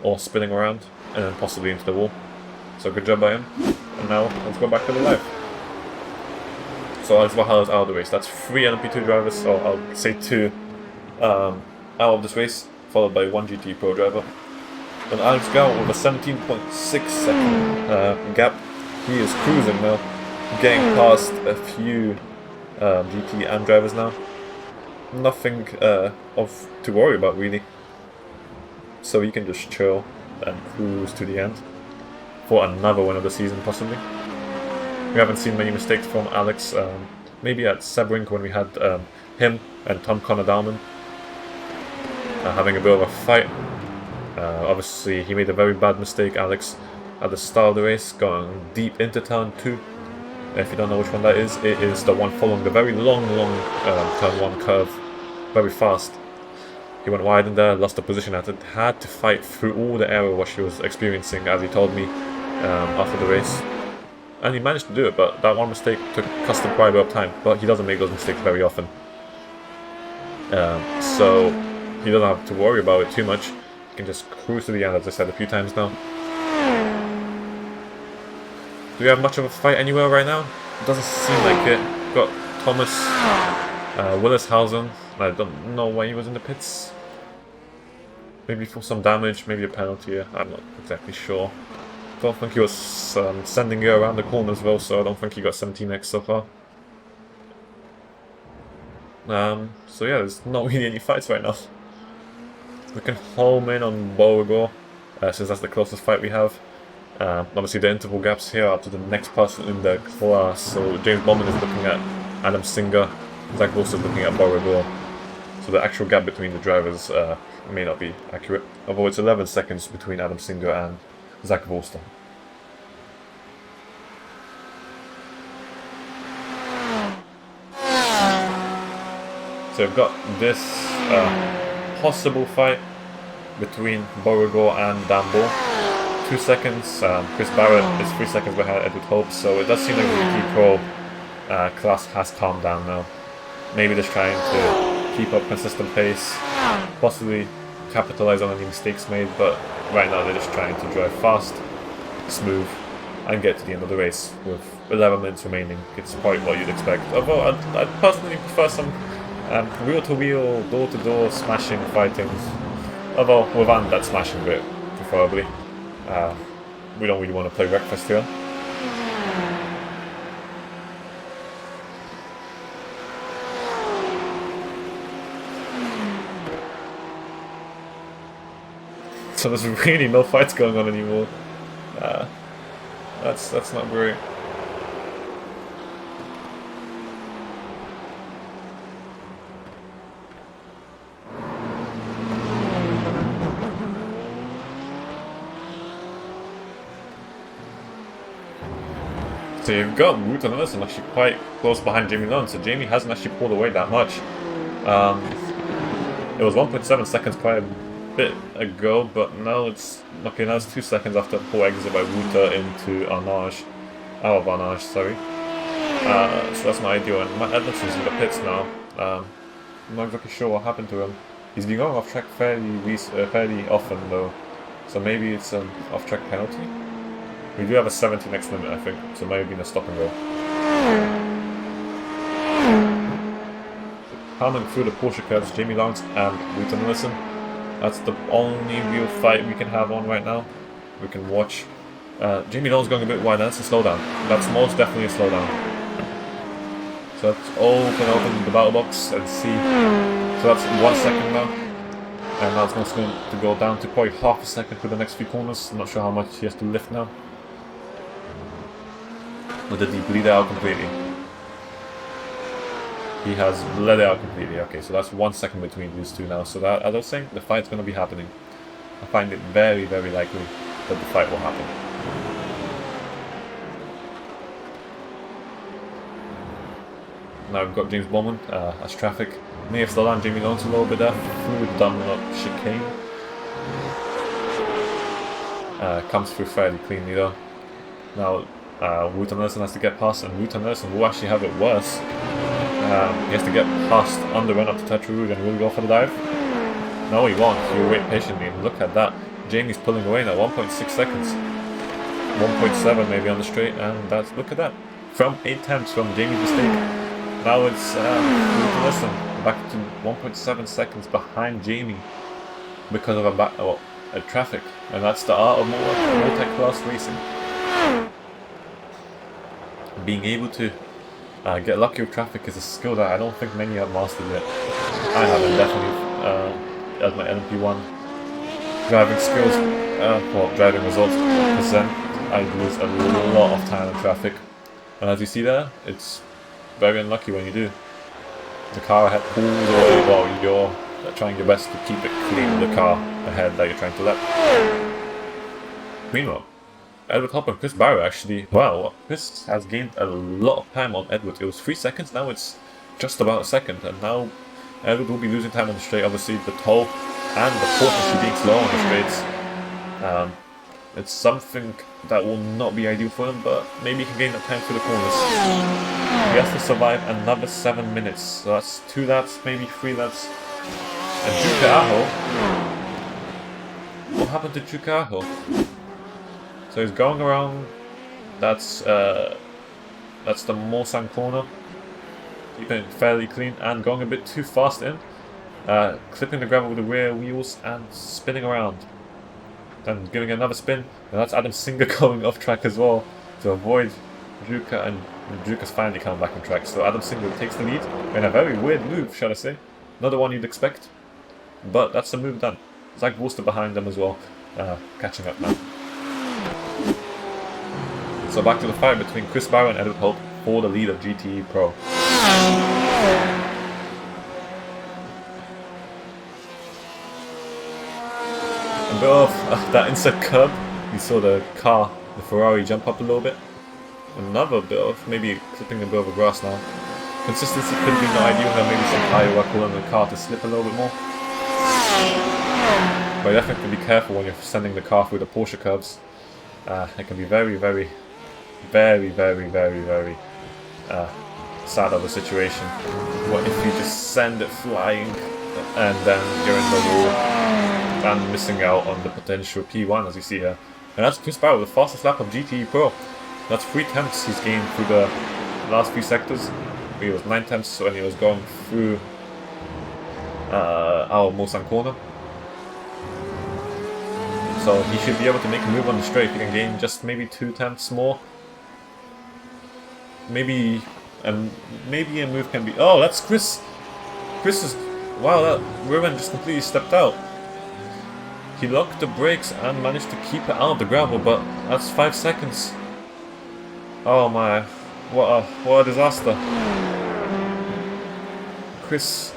or spinning around, and then possibly into the wall. So good job by him. And now, let's go back to the live. So Alex Valhalla's out of the race. That's 3 LMP2 drivers, or I'll say 2, out of this race, followed by 1 GT Pro driver. And Alex Gal with a 17.6 second gap. He is cruising now, getting past a few GT drivers now. Nothing to worry about really. So you can just chill and cruise to the end for another win of the season possibly. We haven't seen many mistakes from Alex. Maybe at Sebring when we had him and Tom Connor-Dalman having a bit of a fight. Obviously he made a very bad mistake, Alex, at the start of the race, going deep into turn 2. If you don't know which one that is, it is the one following the very long turn 1 curve, very fast. He went wide in there, lost the position at it, had to fight through all the error what she was experiencing, as he told me after the race. And he managed to do it, but that one mistake cost him quite a bit of time, but he doesn't make those mistakes very often. So he doesn't have to worry about it too much. He can just cruise to the end, as I said a few times now. Do we have much of a fight anywhere right now? It doesn't seem like it. We've got Thomas Willishausen. I don't know why he was in the pits. Maybe for some damage, maybe a penalty. I'm not exactly sure. Don't think he was sending you around the corner as well, so I don't think he got 17x so far. So yeah, there's not really any fights right now. We can home in on Beauregard, since that's the closest fight we have. Obviously the interval gaps here are to the next person in the class, so James Bowman is looking at Adam Singer, Zach Volster is looking at Beauregard. So the actual gap between the drivers may not be accurate, although it's 11 seconds between Adam Singer and Zach Volster. So we've got this possible fight between Beauregard and Dambo. 2 seconds. Chris Barrett is 3 seconds behind Edward Hope, so it does seem like the GT Pro class has calmed down now. Maybe just trying to keep up consistent pace, possibly capitalize on any mistakes made, but right now they're just trying to drive fast, smooth, and get to the end of the race with 11 minutes remaining. It's quite what you'd expect. Although I'd personally prefer some wheel-to-wheel, door-to-door smashing fighting, although without that smashing bit, preferably. We don't really want to play Wreckfest here. So there's really no fights going on anymore. That's not great. So you've got Wout and Ellison actually quite close behind Jamie Lund, so Jamie hasn't actually pulled away that much. It was 1.7 seconds quite a bit ago, but now it's okay. Now it's 2 seconds after pull exit by Wout into Arnage, out of Arnage, sorry. So that's not ideal. And Matt Edmondson's in the pits now. I'm not exactly sure what happened to him. He's been going off track fairly often though, so maybe it's an off-track penalty. We do have a 70x limit, I think, so maybe in a stop and go. Pounding through the Porsche curves, Jamie Lawrence and Wout and Ellison. That's the only real fight we can have on right now. we can watch. Jamie Nolan's going a bit wide. That's a slowdown. That's most definitely a slowdown. So let's open the battle box and see. So that's 1 second now. And now it's going to go down to probably half a second for the next few corners. I'm not sure how much he has to lift now. Or did he bleed it out completely? He has bled it out completely. Okay, so that's 1 second between these two now. So that, as I was saying, the fight's going to be happening. I find it very, very likely that the fight will happen. Now we've got James Bowman as traffic. May have slowed down Jamie Nolan a little bit there through the Dunlop chicane. Comes through fairly cleanly though. Now Wouter Nelson has to get past, and Wouter Nelson will actually have it worse. He has to get past on the run up to Tetrarud and will go for the dive. No, he won't. He'll wait patiently, and look at that. Jamie's pulling away now, 1.6 seconds. 1.7 maybe on the straight, and that's, look at that. From 8 attempts from Jamie's mistake. Now it's Wouter Nelson back to 1.7 seconds behind Jamie because of a traffic, and that's the art of multi-class racing. Being able to get lucky with traffic is a skill that I don't think many have mastered yet. I haven't, definitely, as my LMP1 driving skills, well, driving results present, I lose a lot of time in traffic. And as you see there, it's very unlucky when you do. The car ahead pulls away while you're trying your best to keep it clean with the car ahead that you're trying to lap. Meanwhile, Edward Hopper and Chris Barrow actually, wow, Chris has gained a lot of time on Edward. It was 3 seconds, now it's just about a second, and now Edward will be losing time on the straight. Obviously the toll and the force being slow on the straights. It's something that will not be ideal for him, but maybe he can gain that time through the corners. He has to survive another 7 minutes, so that's 2 laps, maybe 3 laps. And Juka Aho, what happened to Juka Aho? So he's going around, that's the Mosan corner, keeping it fairly clean and going a bit too fast in, clipping the gravel with the rear wheels and spinning around. Then giving another spin, and that's Adam Singer going off track as well to avoid Juka, and Juka's finally coming back on track. So Adam Singer takes the lead in a very weird move, shall I say. Not the one you'd expect, but that's the move done. Zach Wooster behind them as well, catching up now. So back to the fight between Chris Barrow and Edward Hope for the lead of GTE Pro. A bit of that inside curb, you saw the car, the Ferrari, jump up a little bit. Another bit of maybe clipping a bit of the grass now. Consistency could be not ideal, now maybe some tire work will allow the car to slip a little bit more. But you definitely have to be careful when you're sending the car through the Porsche curves. It can be very, very, very, very, very, very sad of a situation. What if you just send it flying and then you're in the wall and missing out on the potential P1 as you see here. And that's Chris Barrow, the fastest lap of GTE Pro. That's 3 attempts he's gained through the last few sectors. He was 9 attempts when he was going through our Mosan corner. So he should be able to make a move on the straight if he can gain just maybe 2 attempts more. Maybe a move can be... Oh, that's Chris! Chris is... Wow, that Ruben just completely stepped out. He locked the brakes and managed to keep it out of the gravel, but that's 5 seconds. Oh my, what a disaster. Chris,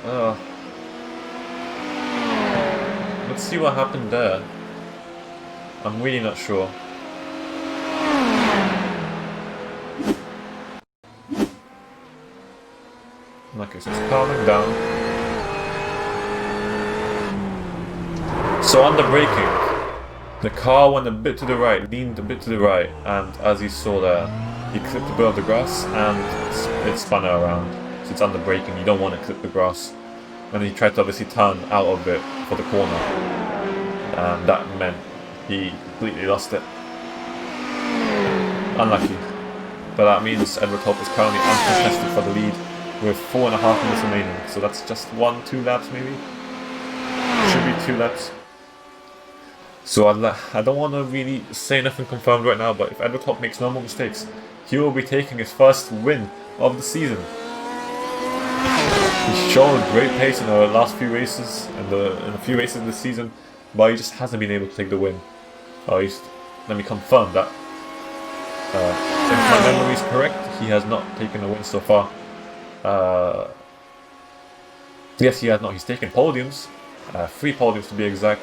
let's see what happened there. I'm really not sure. Okay, so it's calming down. So on the braking, the car went a bit to the right, leaned a bit to the right, and as you saw there, he clipped a bit of the grass and it spun her around. So it's under braking, you don't want to clip the grass. And he tried to obviously turn out of it for the corner. And that meant he completely lost it. Unlucky. But that means Edward Hope is currently uncontested for the lead with 4.5 minutes remaining. So that's just 1-2 laps maybe? Should be 2 laps. So I don't want to really say nothing confirmed right now, but if Edward Top makes no more mistakes, he will be taking his first win of the season. He's shown great pace in the last few races and in a few races this season, but he just hasn't been able to take the win. Or at least, let me confirm that. If my memory is correct, he has not taken a win so far. Yes, he has not. He's taken podiums, 3 podiums to be exact,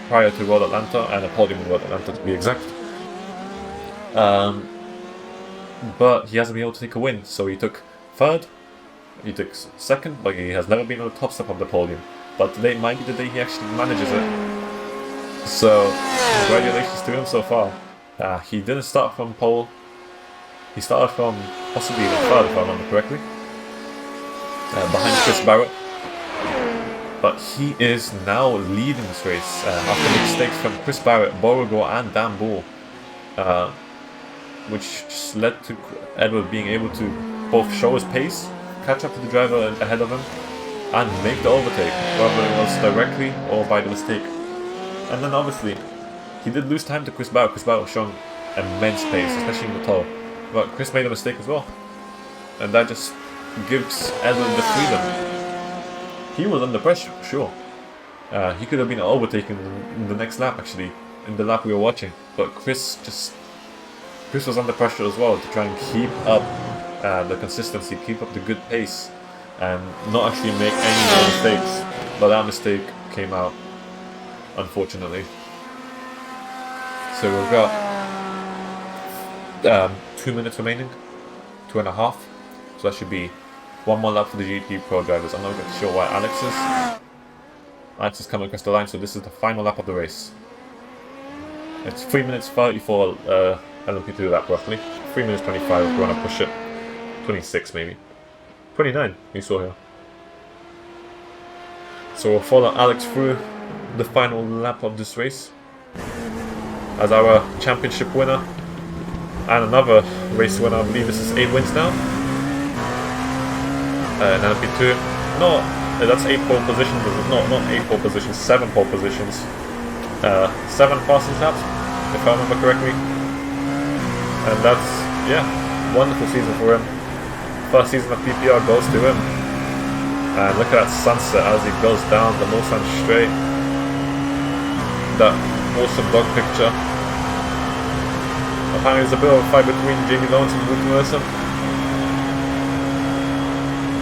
prior to World Atlanta, and a podium in World Atlanta to be exact. But he hasn't been able to take a win, so he took 3rd, he took 2nd, but he has never been on the top step of the podium. But today might be the day he actually manages it. So, congratulations to him so far. He didn't start from pole, he started from possibly even 3rd if I remember correctly, behind Chris Barrett. But he is now leading this race after mistakes from Chris Barrett, Beauregard and Dan Bull, which just led to Edward being able to both show his pace, catch up to the driver ahead of him, and make the overtake, whether it was directly or by the mistake. And then obviously, he did lose time to Chris Barrett. Chris Barrett was showing immense pace, especially in the toe. But Chris made a mistake as well, and that just gives Edward the freedom. He was under pressure, sure. He could have been overtaken in the next lap, actually, in the lap we were watching. But Chris was under pressure as well to try and keep up the consistency, keep up the good pace, and not actually make any more mistakes. But that mistake came out, unfortunately. So we've got 2 minutes remaining, 2.5. So that should be 1 more lap for the GT Pro drivers. I'm not really sure why Alex is coming across the line, so this is the final lap of the race. It's 3 minutes 34 LMP2 lap roughly. 3 minutes 25 if we want to push it. 26 maybe. 29 you saw here. So we'll follow Alex through the final lap of this race as our championship winner and another race winner. I believe this is 8 wins now. And LMP2, no, that's 8 pole positions, not 8 pole positions, 7 pole positions, 7 passing laps, if I remember correctly, and that's, yeah, wonderful season for him. First season of PPR goes to him, and look at that sunset as he goes down the Mulsanne straight, that awesome dog picture. Apparently there's a bit of a fight between Jamie Lawrence and Luke Mercer,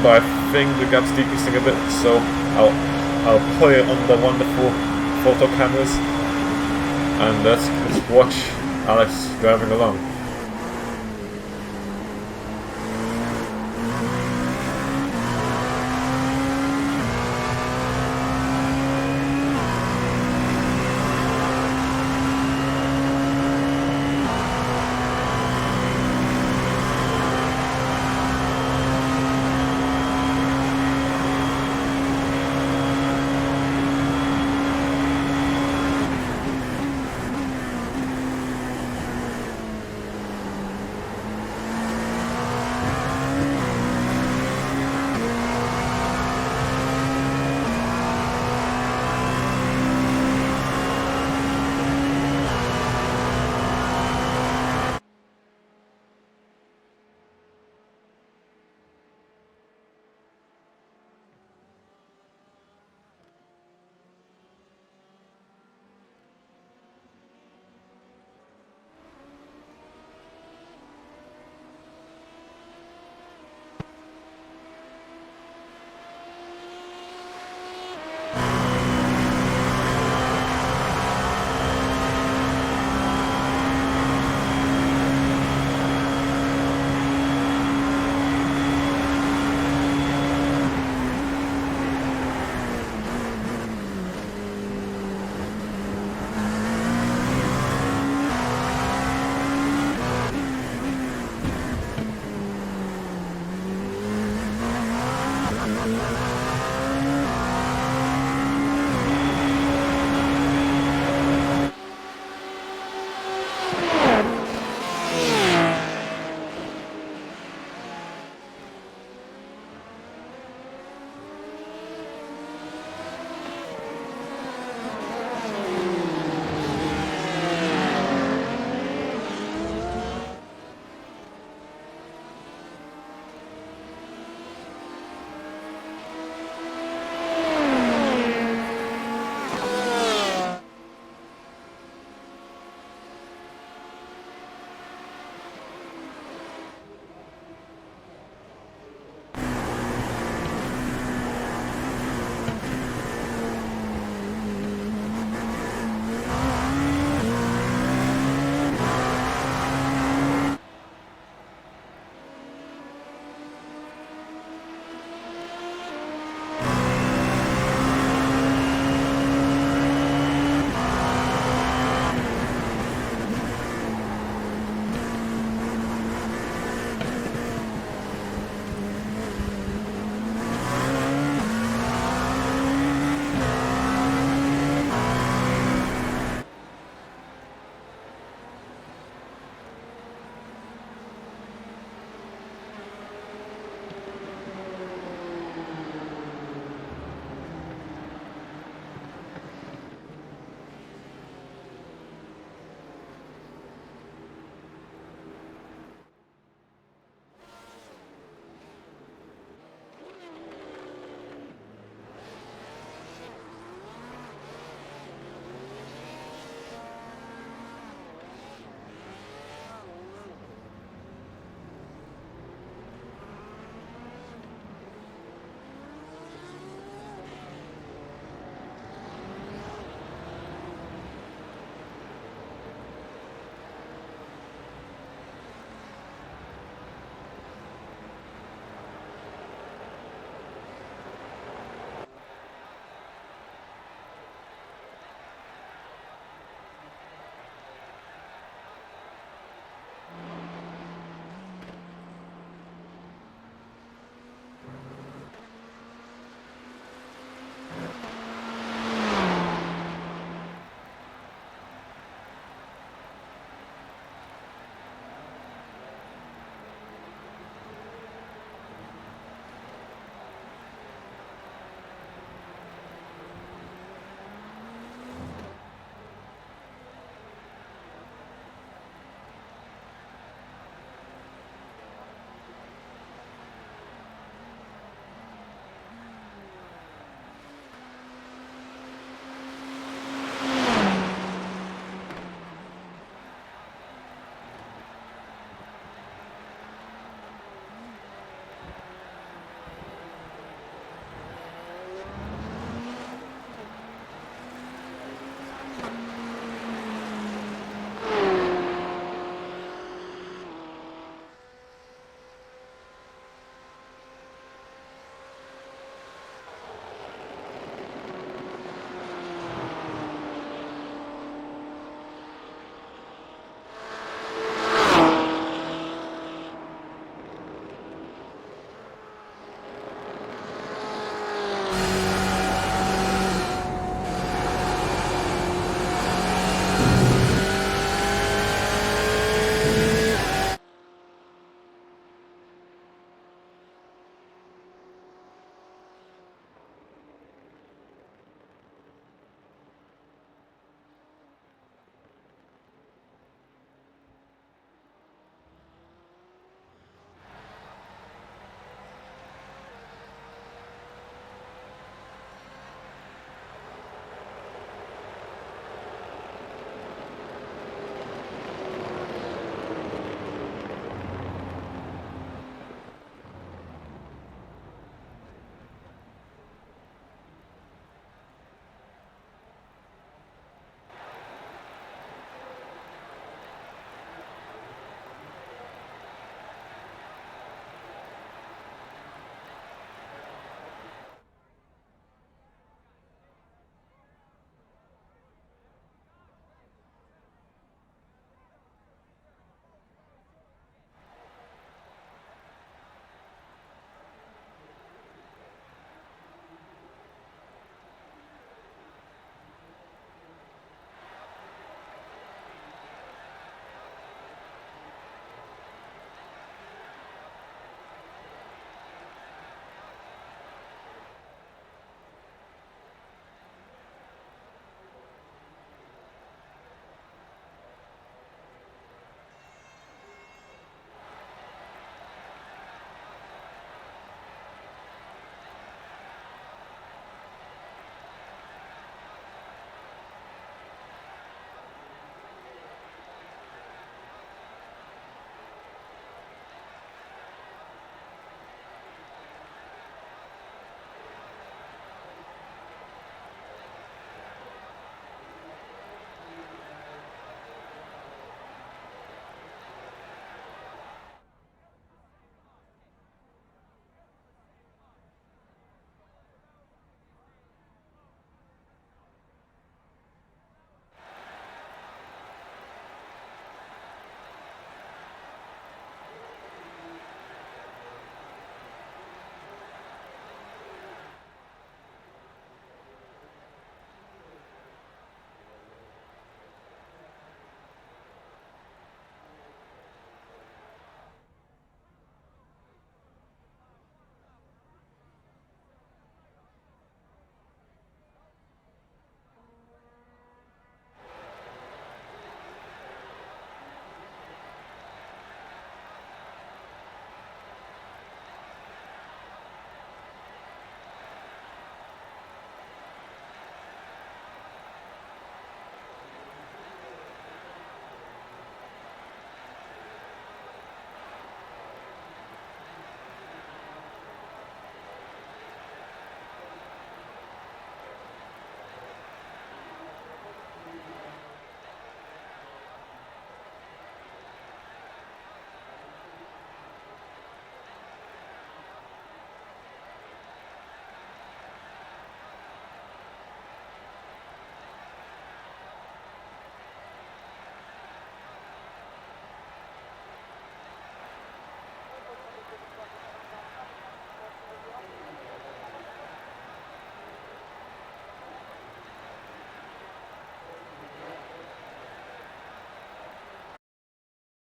but I think the gap's decreasing a bit, so I'll put it on the wonderful photo cameras and let's watch Alex driving along.